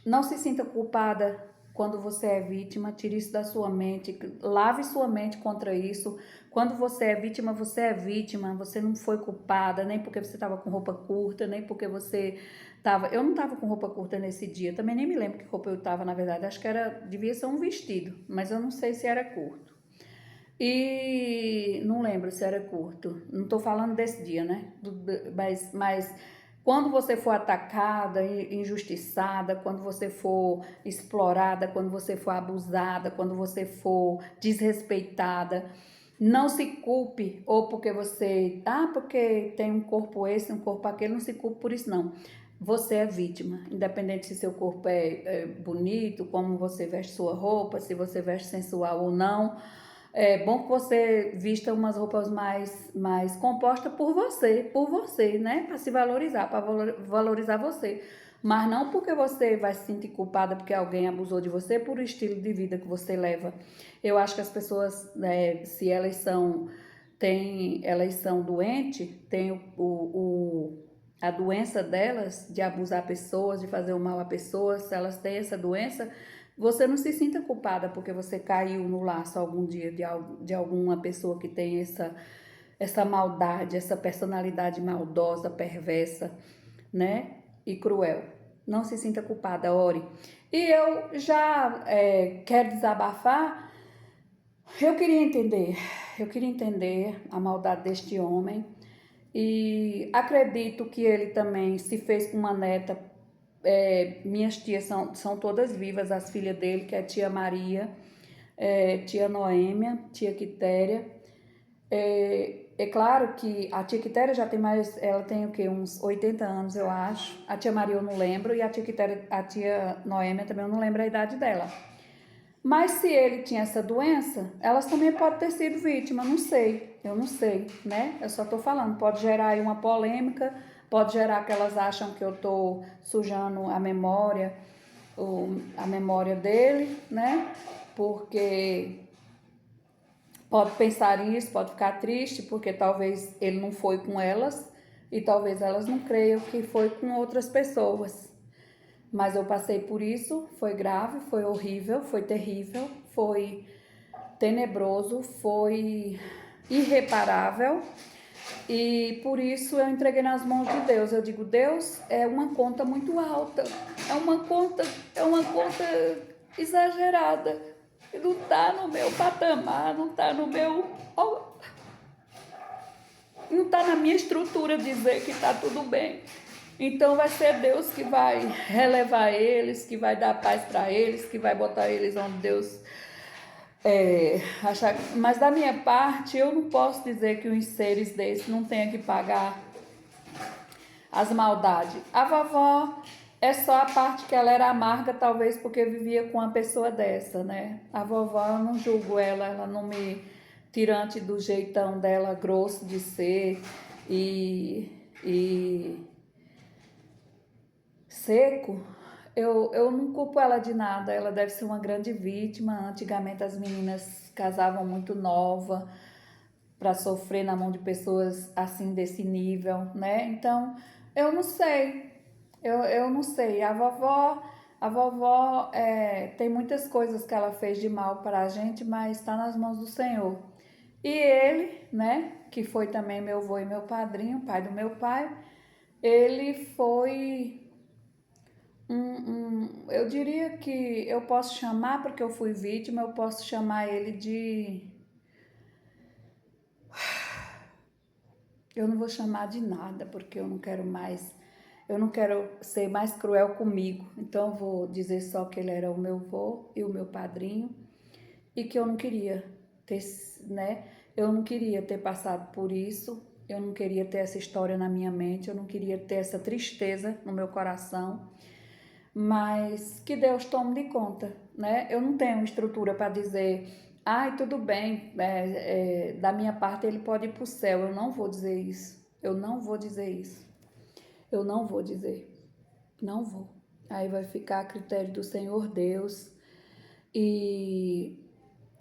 não se sinta culpada quando você é vítima, tire isso da sua mente, lave sua mente contra isso. Quando você é vítima, você não foi culpada, nem porque você estava com roupa curta, nem porque você estava... Eu não estava com roupa curta nesse dia, também nem me lembro que roupa eu estava, na verdade, acho que devia ser um vestido, mas eu não sei se era curto. E não lembro se era curto, não estou falando desse dia, né? Mas quando você for atacada, injustiçada, quando você for explorada, quando você for abusada, quando você for desrespeitada, não se culpe, ou porque porque tem um corpo esse, um corpo aquele, não se culpe por isso não. Você é vítima, independente se seu corpo é bonito, como você veste sua roupa, se você veste sensual ou não. É bom que você vista umas roupas mais compostas por você, né? Para se valorizar, para valorizar você. Mas não porque você vai se sentir culpada porque alguém abusou de você por o estilo de vida que você leva. Eu acho que as pessoas, se elas são doentes, tem a doença delas de abusar pessoas, de fazer o mal a pessoas, se elas têm essa doença, você não se sinta culpada porque você caiu no laço algum dia de alguma pessoa que tem essa maldade, essa personalidade maldosa, perversa, né? E cruel. Não se sinta culpada, ore. E eu já quero desabafar. Eu queria entender a maldade deste homem. E acredito que ele também se fez com uma neta. Minhas tias são todas vivas, as filhas dele, que é tia Maria, tia Noêmia, tia Quitéria. É claro que a tia Quitéria já tem mais, ela tem o quê? Uns 80 anos, eu acho. A tia Maria eu não lembro, e a tia Quitéria, a tia Noêmia também eu não lembro a idade dela. Mas se ele tinha essa doença, elas também podem ter sido vítimas, não sei, eu não sei, né? Eu só tô falando, pode gerar aí uma polêmica, pode gerar que elas acham que eu tô sujando a memória dele, né? Porque pode pensar nisso, pode ficar triste, porque talvez ele não foi com elas e talvez elas não creiam que foi com outras pessoas. Mas eu passei por isso, foi grave, foi horrível, foi terrível, foi tenebroso, foi irreparável. E por isso eu entreguei nas mãos de Deus. Eu digo, Deus, é uma conta muito alta, é uma conta exagerada. Não está no meu patamar, não está no meu. Não está na minha estrutura dizer que está tudo bem. Então vai ser Deus que vai relevar eles, que vai dar paz para eles, que vai botar eles onde Deus achar. Mas da minha parte, eu não posso dizer que uns seres desses não tenham que pagar as maldades. A vovó é só a parte que ela era amarga, talvez porque vivia com uma pessoa dessa, né? A vovó, eu não julgo ela, ela não me tirante do jeitão dela grosso de ser e seco. Eu não culpo ela de nada, ela deve ser uma grande vítima. Antigamente as meninas casavam muito nova para sofrer na mão de pessoas assim desse nível, né? Então, eu não sei, eu não sei. A vovó tem muitas coisas que ela fez de mal para a gente, mas está nas mãos do Senhor. E ele, né, que foi também meu avô e meu padrinho, pai do meu pai, ele foi eu diria que eu posso chamar, porque eu fui vítima, eu posso chamar ele de. Eu não vou chamar de nada, porque eu não quero mais. Eu não quero ser mais cruel comigo. Então eu vou dizer só que ele era o meu avô e o meu padrinho e que eu não queria ter, né? Eu não queria ter passado por isso. Eu não queria ter essa história na minha mente. Eu não queria ter essa tristeza no meu coração. Mas que Deus tome de conta, né? Eu não tenho estrutura para dizer, ai, tudo bem, da minha parte ele pode ir para o céu. Eu não vou dizer isso. Eu não vou dizer isso. Eu não vou dizer. Não vou. Aí vai ficar a critério do Senhor Deus. E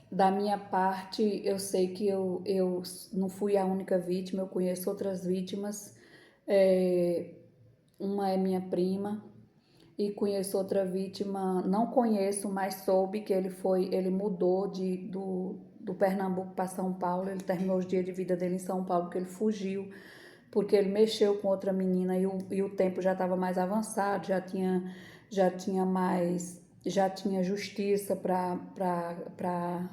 da minha parte, eu sei que eu não fui a única vítima, eu conheço outras vítimas. Uma é minha prima, e conheço outra vítima, não conheço, mas soube que ele mudou do Pernambuco para São Paulo. Ele terminou os dias de vida dele em São Paulo porque ele fugiu, porque ele mexeu com outra menina e o tempo já estava mais avançado, já tinha justiça para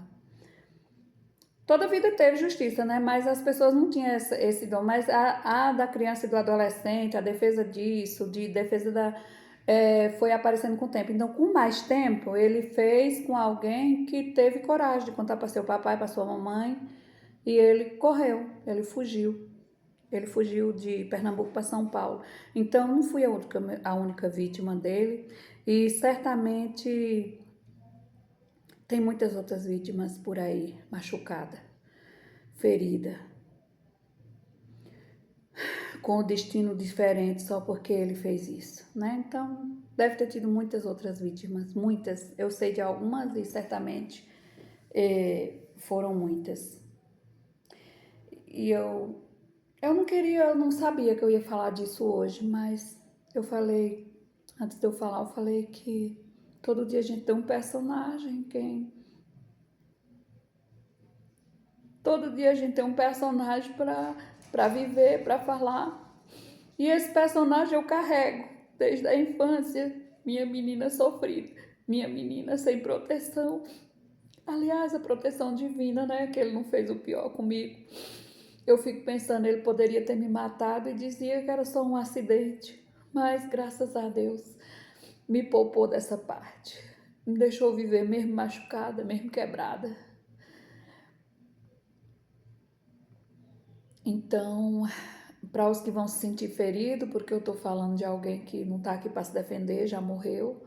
toda a vida teve justiça, né? Mas as pessoas não tinham esse dom. Mas a da criança e do adolescente, a defesa disso, de defesa foi aparecendo com o tempo. Então, com mais tempo, ele fez com alguém que teve coragem de contar para seu papai, para sua mamãe, e ele correu, ele fugiu. Ele fugiu de Pernambuco para São Paulo. Então, não fui a única vítima dele, e certamente tem muitas outras vítimas por aí, machucada, ferida, com o destino diferente só porque ele fez isso, né? Então, deve ter tido muitas outras vítimas, muitas. Eu sei de algumas e certamente foram muitas. E eu não queria, eu não sabia que eu ia falar disso hoje, mas eu falei, antes de eu falar, eu falei que todo dia a gente tem um personagem, todo dia a gente tem um personagem para viver, para falar. E esse personagem eu carrego desde a infância. Minha menina sofrida, minha menina sem proteção. Aliás, a proteção divina, né? Que ele não fez o pior comigo. Eu fico pensando, ele poderia ter me matado e dizia que era só um acidente. Mas, graças a Deus, me poupou dessa parte. Me deixou viver mesmo machucada, mesmo quebrada. Então, para os que vão se sentir feridos, porque eu estou falando de alguém que não está aqui para se defender, já morreu,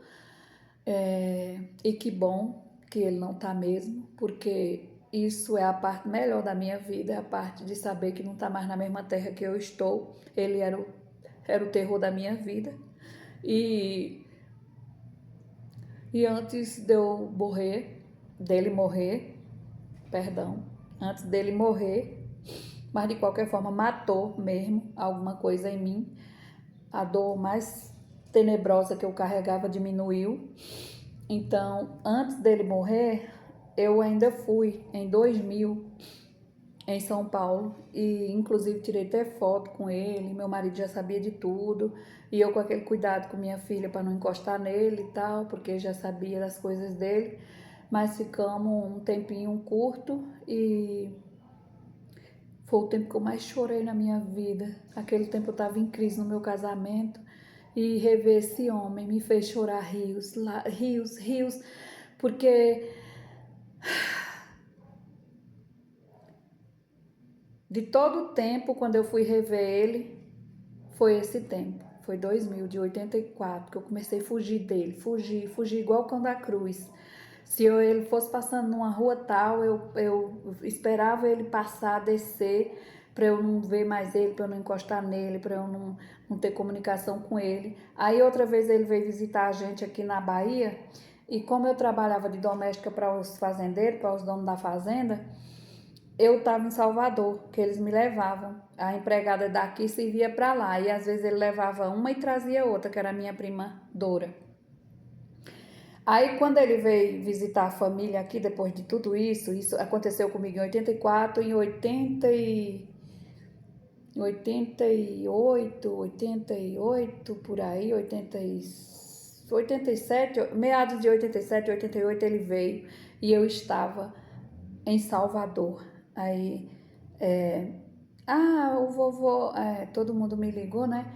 e que bom que ele não está mesmo, porque isso é a parte melhor da minha vida, é a parte de saber que não está mais na mesma terra que eu estou. Ele era o terror da minha vida. E antes de eu morrer, antes dele morrer, mas de qualquer forma matou mesmo alguma coisa em mim. A dor mais tenebrosa que eu carregava diminuiu. Então, antes dele morrer, eu ainda fui em 2000 em São Paulo e inclusive tirei até foto com ele. Meu marido já sabia de tudo e eu com aquele cuidado com minha filha para não encostar nele e tal, porque já sabia das coisas dele. Mas ficamos um tempinho curto e foi o tempo que eu mais chorei na minha vida. Aquele tempo eu estava em crise no meu casamento e rever esse homem me fez chorar rios, rios, rios, porque de todo o tempo, quando eu fui rever ele, foi esse tempo. Foi 2000, de 84, que eu comecei a fugir dele. Fugir igual o cão da cruz. Se ele fosse passando numa rua tal, eu esperava ele passar, descer, para eu não ver mais ele, para eu não encostar nele, para eu não ter comunicação com ele. Aí outra vez ele veio visitar a gente aqui na Bahia, e como eu trabalhava de doméstica para os fazendeiros, para os donos da fazenda, eu estava em Salvador, que eles me levavam. A empregada daqui servia para lá, e às vezes ele levava uma e trazia outra, que era a minha prima Dora. Aí quando ele veio visitar a família aqui, depois de tudo isso aconteceu comigo em 84, em 88, por aí, 87, meados de 87, 88 ele veio e eu estava em Salvador. Aí, o vovô, todo mundo me ligou, né?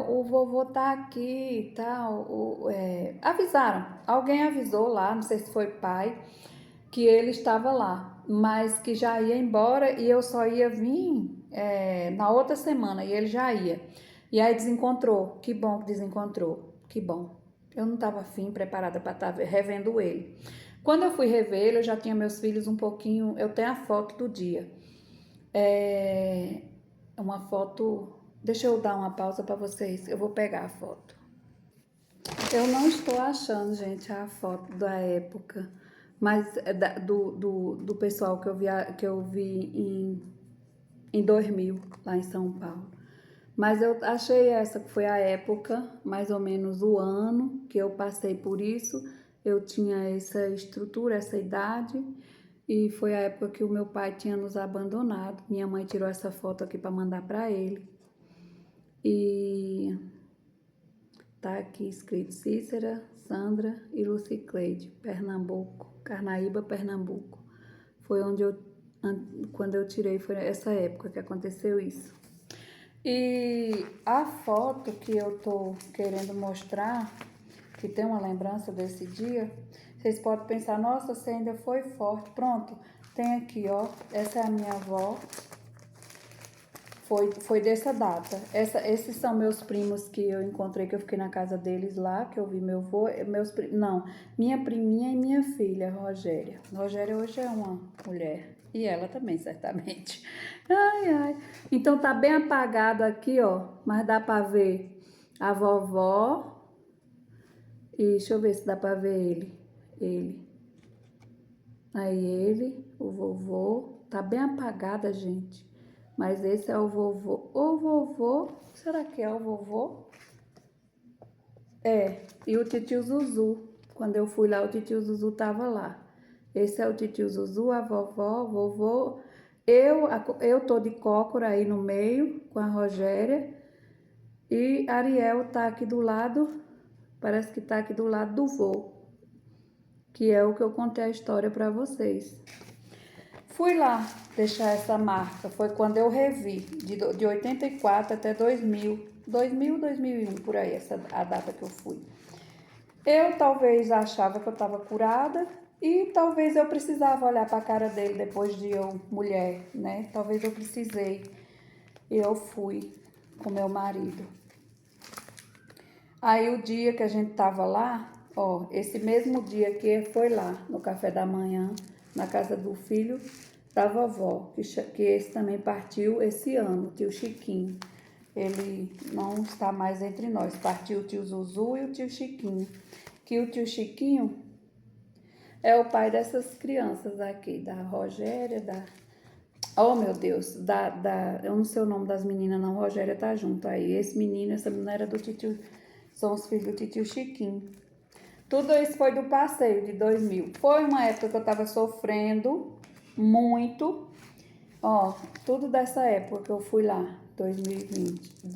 O vovô tá aqui e tal. Avisaram, alguém avisou lá, não sei se foi pai, que ele estava lá, mas que já ia embora e eu só ia vir na outra semana e ele já ia. E aí desencontrou, que bom que desencontrou, que bom. Eu não estava afim, preparada para estar revendo ele. Quando eu fui rever ele, eu já tinha meus filhos um pouquinho, eu tenho a foto do dia. Uma foto, deixa eu dar uma pausa para vocês, eu vou pegar a foto. Eu não estou achando, gente, a foto da época, mas do pessoal que eu vi em 2000, lá em São Paulo. Mas eu achei essa, que foi a época, mais ou menos o ano que eu passei por isso. Eu tinha essa estrutura, essa idade, e foi a época que o meu pai tinha nos abandonado. Minha mãe tirou essa foto aqui para mandar para ele. E tá aqui escrito Cícera, Sandra e Lucicleide, Pernambuco, Carnaíba, Pernambuco. Foi quando eu tirei, foi essa época que aconteceu isso. E a foto que eu tô querendo mostrar, que tem uma lembrança desse dia, vocês podem pensar, nossa, você ainda foi forte. Pronto, tem aqui, ó, essa é a minha avó, foi dessa data. Esses são meus primos que eu encontrei, que eu fiquei na casa deles lá, que eu vi meu avô, minha priminha e minha filha, Rogéria. Rogéria hoje é uma mulher, e ela também, certamente. Ai, ai. Então tá bem apagado aqui, ó, mas dá pra ver a vovó, e deixa eu ver se dá pra ver ele. Aí ele, o vovô, tá bem apagada, gente. Mas esse é o vovô. O vovô, será que é o vovô? E o titio Zuzu. Quando eu fui lá, o titio Zuzu tava lá. Esse é o titio Zuzu, a vovó, vovô. Eu tô de cócora aí no meio, com a Rogéria. E Ariel tá aqui do lado, parece que tá aqui do lado do vô. Que é o que eu contei a história para vocês. Fui lá deixar essa marca, foi quando eu revi, de 84 até 2001, por aí, a data que eu fui. Eu talvez achava que eu estava curada e talvez eu precisava olhar para a cara dele depois de eu, mulher, né? Talvez eu precisei. E eu fui com meu marido. Aí o dia que a gente tava lá, ó, esse mesmo dia que foi lá, no café da manhã, na casa do filho da vovó, que esse também partiu esse ano, o tio Chiquinho. Ele não está mais entre nós, partiu o tio Zuzu e o tio Chiquinho. Que o tio Chiquinho é o pai dessas crianças aqui, da Rogéria, oh, meu Deus, eu não sei o nome das meninas não, Rogéria tá junto aí. Esse menino, essa menina era do tio São os filhos do titio Chiquinho. Tudo isso foi do passeio de 2000. Foi uma época que eu tava sofrendo muito. Ó, tudo dessa época que eu fui lá, 2020.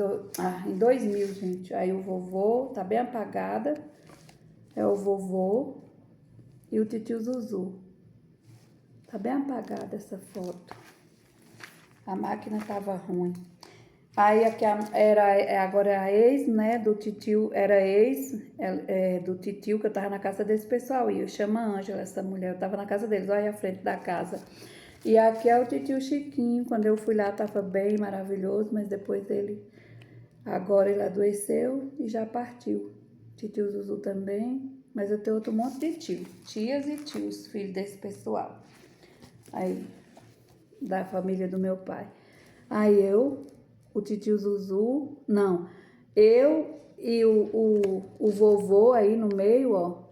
Em 2000, gente. Aí o vovô tá bem apagada. É o vovô e o titio Zuzu. Tá bem apagada essa foto. A máquina tava ruim. Aí aqui agora é a ex, né, do titio, era ex do titio, que eu tava na casa desse pessoal. E eu chamo a Ângela, essa mulher, eu tava na casa deles, olha aí a frente da casa. E aqui é o titio Chiquinho, quando eu fui lá tava bem maravilhoso, mas depois agora ele adoeceu e já partiu. Titio Zuzu também, mas eu tenho outro monte de tio, tias e tios, filhos desse pessoal. Aí, da família do meu pai. Aí o titio Zuzu, não, eu e o vovô aí no meio, ó,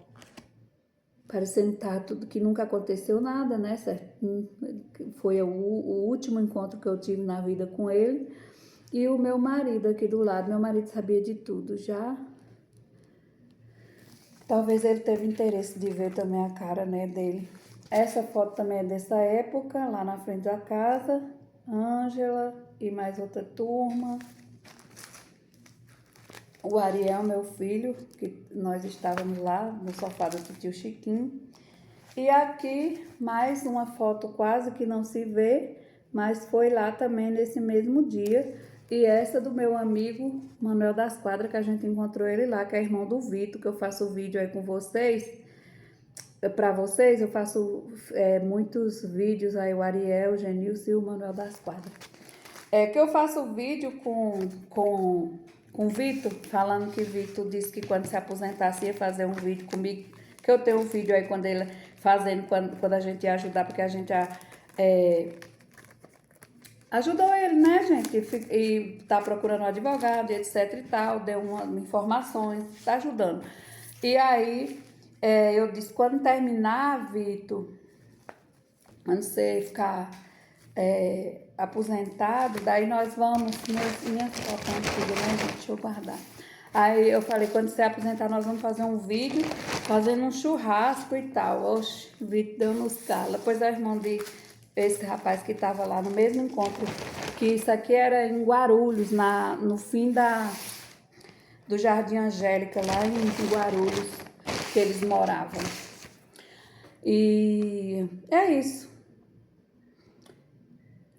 parecendo tá tudo que nunca aconteceu nada, né, certo? Foi o último encontro que eu tive na vida com ele. E o meu marido aqui do lado, meu marido sabia de tudo já. Talvez ele teve interesse de ver também a cara, né, dele. Essa foto também é dessa época, lá na frente da casa. Ângela e mais outra turma. O Ariel, meu filho, que nós estávamos lá no sofá do tio Chiquinho. E aqui mais uma foto quase que não se vê, mas foi lá também nesse mesmo dia. E essa do meu amigo Manuel das Quadras, que a gente encontrou ele lá, que é irmão do Vitor, que eu faço vídeo aí com vocês. Para vocês, eu faço muitos vídeos aí, o Ariel, o Genilson e o Manuel das Quadras. Que eu faço vídeo com o Vitor, falando que Vitor disse que quando se aposentasse ia fazer um vídeo comigo, que eu tenho um vídeo aí quando ele fazendo, quando a gente ia ajudar, porque a gente ajudou ele, né, gente? E tá procurando um advogado, etc e tal, deu umas informações, tá ajudando. E aí, eu disse, quando terminar, Vitor, quando você ficar aposentado, daí nós vamos, minhas fotos antigas, né, gente? Deixa eu guardar. Aí eu falei, quando você aposentar, nós vamos fazer um vídeo, fazendo um churrasco e tal. Oxe, o Vitor deu nos cala. Depois a irmã de esse rapaz que estava lá no mesmo encontro, que isso aqui era em Guarulhos, no fim do Jardim Angélica, lá em Guarulhos, que eles moravam. E é isso.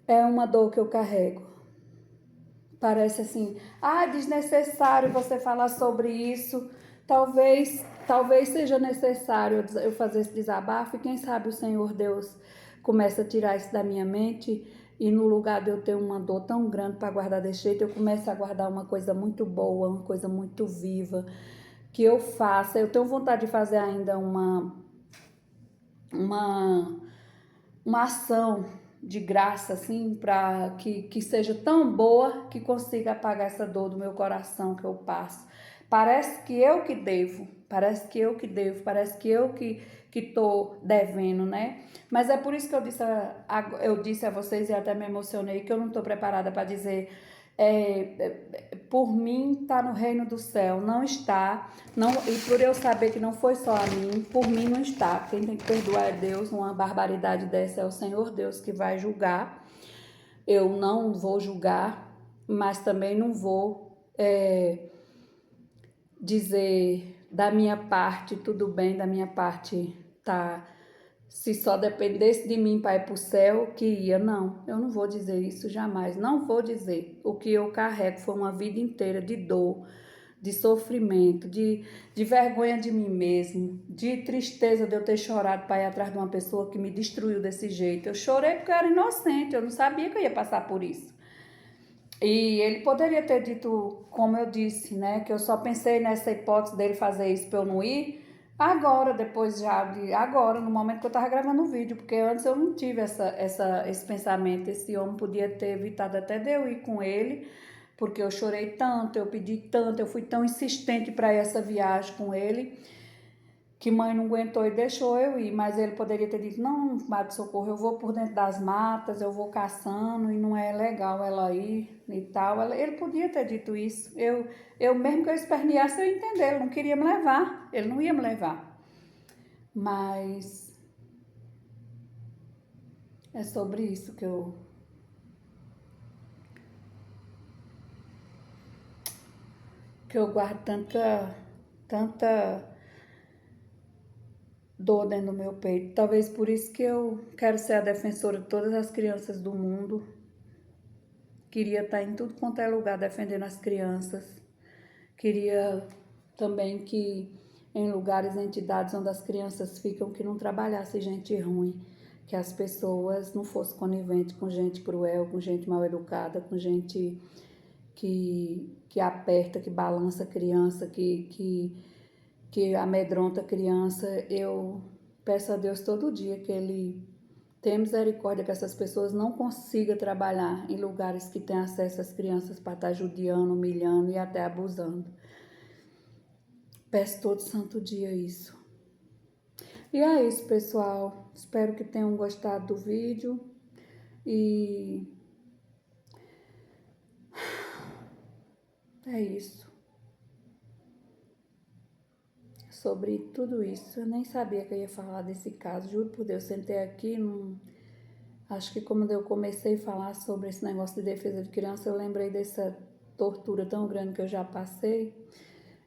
É uma dor que eu carrego. Parece assim, desnecessário você falar sobre isso. Talvez seja necessário eu fazer esse desabafo e quem sabe o Senhor Deus começa a tirar isso da minha mente e no lugar de eu ter uma dor tão grande para guardar desse jeito, eu começo a guardar uma coisa muito boa, uma coisa muito viva, que eu faça. Eu tenho vontade de fazer ainda uma ação de graça, assim, para que seja tão boa que consiga apagar essa dor do meu coração que eu passo. Parece que eu que devo, parece que eu que tô devendo, né? Mas é por isso que eu disse a vocês e até me emocionei que eu não tô preparada para dizer por mim está no reino do céu, não está, não, e por eu saber que não foi só a mim, por mim não está. Quem tem que perdoar é Deus. Uma barbaridade dessa é o Senhor Deus que vai julgar. Eu não vou julgar, mas também não vou dizer da minha parte tudo bem, da minha parte tá. Se só dependesse de mim para ir para o céu, que ia. Não, eu não vou dizer isso jamais. Não vou dizer. O que eu carrego foi uma vida inteira de dor, de sofrimento, de vergonha de mim mesmo, de tristeza de eu ter chorado para ir atrás de uma pessoa que me destruiu desse jeito. Eu chorei porque eu era inocente, eu não sabia que eu ia passar por isso. E ele poderia ter dito, como eu disse, né, que eu só pensei nessa hipótese dele fazer isso para eu não ir. Agora, agora, no momento que eu tava gravando o vídeo, porque antes eu não tive esse pensamento. Esse homem podia ter evitado até de eu ir com ele, porque eu chorei tanto, eu pedi tanto, eu fui tão insistente para essa viagem com ele. que mãe não aguentou e deixou eu ir, mas ele poderia ter dito, não, Madre Socorro, eu vou por dentro das matas, eu vou caçando e não é legal ela ir e tal. Ele podia ter dito isso. Eu mesmo que eu esperneasse, eu ia entender, ele não queria me levar, ele não ia me levar. Mas é sobre isso que eu guardo tanta dor dentro do meu peito. Talvez por isso que eu quero ser a defensora de todas as crianças do mundo. Queria estar em tudo quanto é lugar defendendo as crianças. Queria também que em lugares, entidades onde as crianças ficam, que não trabalhasse gente ruim, que as pessoas não fossem coniventes com gente cruel, com gente mal educada, com gente que aperta, que balança a criança, que amedronta a criança. Eu peço a Deus todo dia que Ele tenha misericórdia, que essas pessoas não consigam trabalhar em lugares que têm acesso às crianças para estar judiando, humilhando e até abusando. Peço todo santo dia isso. E é isso, pessoal. Espero que tenham gostado do vídeo. E é isso. Sobre tudo isso. Eu nem sabia que eu ia falar desse caso. Juro por Deus, sentei aqui. Acho que como eu comecei a falar sobre esse negócio de defesa de criança, eu lembrei dessa tortura tão grande que eu já passei.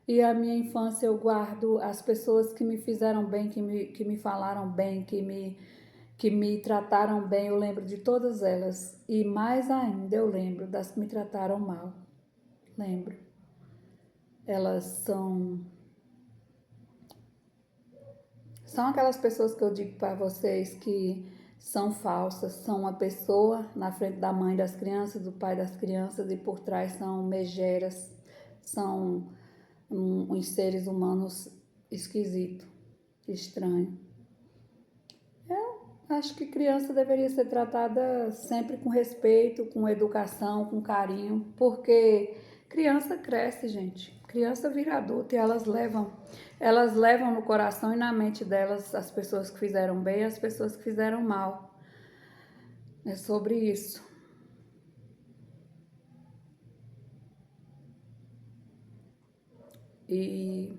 E a minha infância eu guardo as pessoas que me fizeram bem, que me falaram bem, que me trataram bem, eu lembro de todas elas. E mais ainda eu lembro das que me trataram mal. Lembro. Elas são aquelas pessoas que eu digo para vocês que são falsas, são uma pessoa na frente da mãe das crianças, do pai das crianças, e por trás são megeras, são uns seres humanos esquisitos, estranhos. Eu acho que criança deveria ser tratada sempre com respeito, com educação, com carinho, porque criança cresce, gente. Criança vira adulta e elas levam no coração e na mente delas as pessoas que fizeram bem e as pessoas que fizeram mal. É sobre isso. E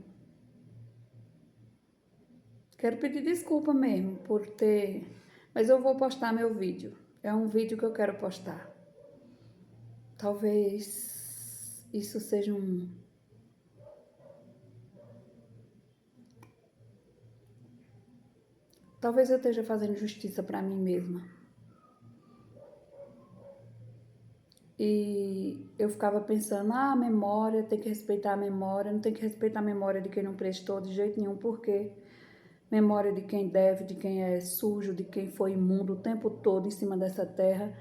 quero pedir desculpa mesmo por ter... Mas eu vou postar meu vídeo. É um vídeo que eu quero postar. Talvez isso seja Talvez eu esteja fazendo justiça para mim mesma. E eu ficava pensando, a memória, tem que respeitar a memória, não tem que respeitar a memória de quem não prestou de jeito nenhum, porque memória de quem deve, de quem é sujo, de quem foi imundo o tempo todo em cima dessa terra,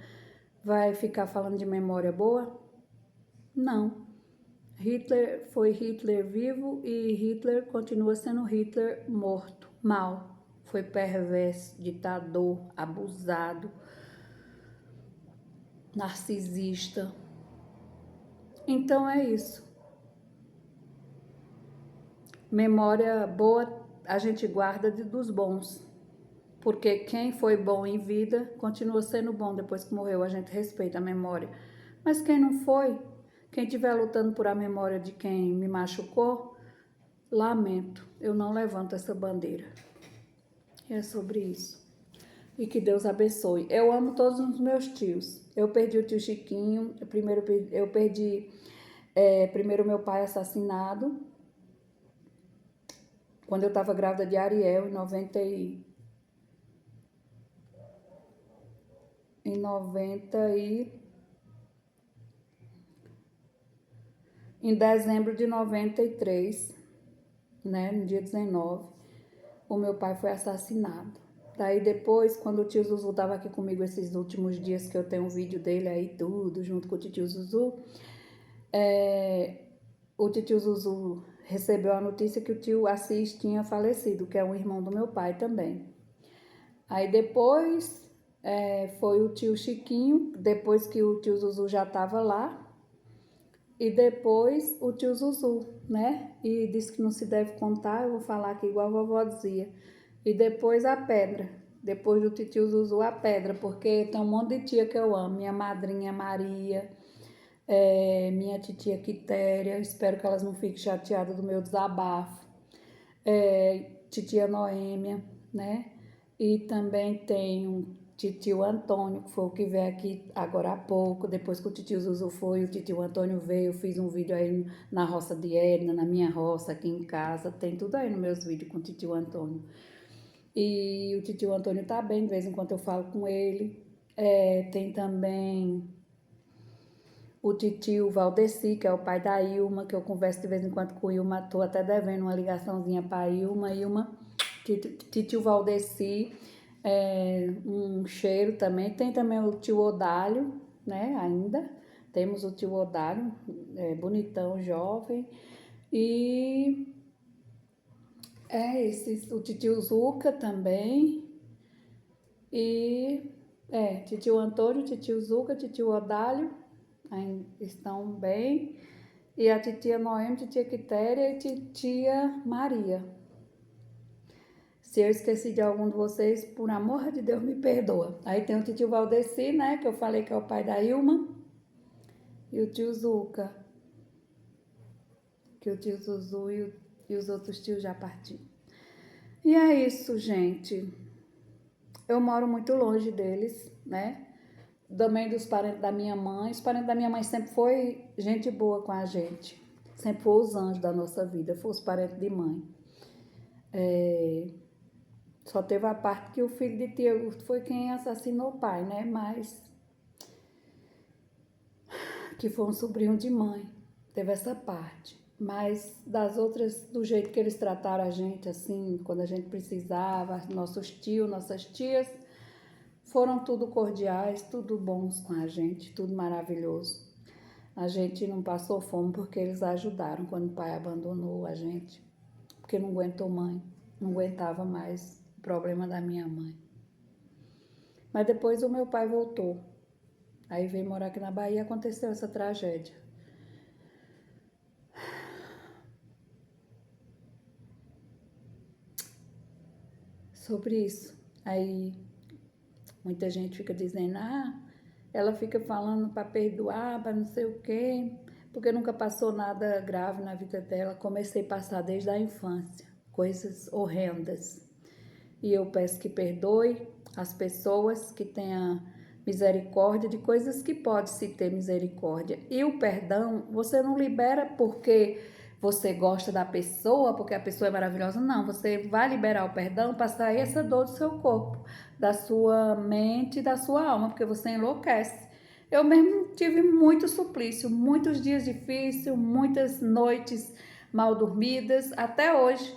vai ficar falando de memória boa? Não. Hitler foi Hitler vivo e Hitler continua sendo Hitler morto, mal. Foi perverso, ditador, abusado, narcisista. Então é isso. Memória boa a gente guarda dos bons. Porque quem foi bom em vida continua sendo bom depois que morreu. A gente respeita a memória. Mas quem não foi, quem estiver lutando por a memória de quem me machucou, lamento. Eu não levanto essa bandeira. É sobre isso. E que Deus abençoe. Eu amo todos os meus tios. Eu perdi o tio Chiquinho. Eu perdi primeiro meu pai assassinado. Quando eu estava grávida de Ariel, em 90 em dezembro de 93, né, no dia 19, o meu pai foi assassinado. Daí depois, quando o tio Zuzu estava aqui comigo esses últimos dias, que eu tenho um vídeo dele aí tudo, junto com o tio Zuzu, o tio Zuzu recebeu a notícia que o tio Assis tinha falecido, que é um irmão do meu pai também. Aí depois foi o tio Chiquinho, depois que o tio Zuzu já estava lá, E depois o tio Zuzu, né? E disse que não se deve contar, eu vou falar aqui igual a vovó dizia. E depois a pedra. Depois do tio Zuzu, a pedra, porque tem um monte de tia que eu amo. Minha madrinha Maria, minha titia Quitéria, espero que elas não fiquem chateadas do meu desabafo. Titia Noêmia, né? E também tem um titio Antônio, que foi o que veio aqui agora há pouco. Depois que o titio Zuzu foi, o titio Antônio veio. Eu fiz um vídeo aí na roça de Edna, na minha roça, aqui em casa. Tem tudo aí nos meus vídeos com o titio Antônio. E o titio Antônio tá bem, de vez em quando eu falo com ele. Tem também o titio Valdeci, que é o pai da Ilma, que eu converso de vez em quando com o Ilma. Tô até devendo uma ligaçãozinha pra Ilma. Ilma, titio Valdeci, um cheiro também. Tem também o tio Odálio, né, ainda. Temos o tio Odálio, bonitão, jovem. E o titio Zuca também. E titio Antônio, titio Zuca, titio Odálio ainda estão bem. E a titia Noêmia, titia Quitéria e titia Maria. Se eu esqueci de algum de vocês, por amor de Deus, me perdoa. Aí tem o titio Valdeci, né, que eu falei que é o pai da Ilma. E o tio Zuca, que o tio Zuzu e os outros tios já partiram. E é isso, gente. Eu moro muito longe deles, né? Também dos parentes da minha mãe. Os parentes da minha mãe sempre foi gente boa com a gente. Sempre foi os anjos da nossa vida, foi os parentes de mãe. Só teve a parte que o filho de tia Augusto foi quem assassinou o pai, né? Mas que foi um sobrinho de mãe. Teve essa parte. Mas das outras, do jeito que eles trataram a gente, assim, quando a gente precisava, nossos tios, nossas tias, foram tudo cordiais, tudo bons com a gente, tudo maravilhoso. A gente não passou fome porque eles ajudaram quando o pai abandonou a gente, porque não aguentou mãe, não aguentava mais o problema da minha mãe. Mas depois o meu pai voltou. Aí veio morar aqui na Bahia e aconteceu essa tragédia. Sobre isso. Aí muita gente fica dizendo, ela fica falando para perdoar, para não sei o quê, porque nunca passou nada grave na vida dela. Comecei a passar desde a infância, coisas horrendas. E eu peço que perdoe as pessoas, que tenha misericórdia de coisas que pode se ter misericórdia. E o perdão, você não libera porque você gosta da pessoa, porque a pessoa é maravilhosa. Não, você vai liberar o perdão para sair essa dor do seu corpo, da sua mente e da sua alma, porque você enlouquece. Eu mesmo tive muito suplício, muitos dias difíceis, muitas noites mal dormidas, até hoje,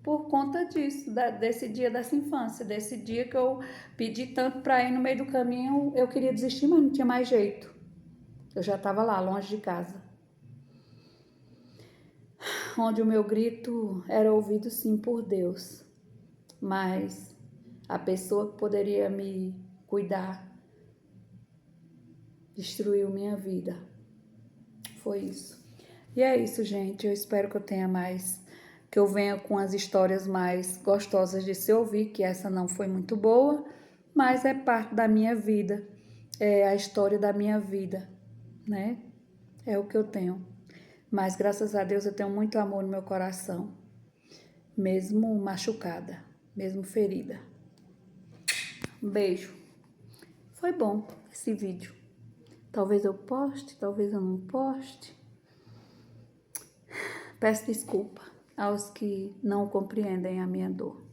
por conta disso, desse dia dessa infância, desse dia que eu pedi tanto para ir no meio do caminho, eu queria desistir, mas não tinha mais jeito. Eu já estava lá, longe de casa. Onde o meu grito era ouvido sim por Deus, mas a pessoa que poderia me cuidar destruiu minha vida. Foi isso. E é isso, gente. Eu espero que eu tenha mais, que eu venha com as histórias mais gostosas de se ouvir, que essa não foi muito boa, mas é parte da minha vida, é a história da minha vida, né? É o que eu tenho. Mas graças a Deus eu tenho muito amor no meu coração, mesmo machucada, mesmo ferida. Um beijo. Foi bom esse vídeo. Talvez eu poste, talvez eu não poste. Peço desculpa aos que não compreendem a minha dor.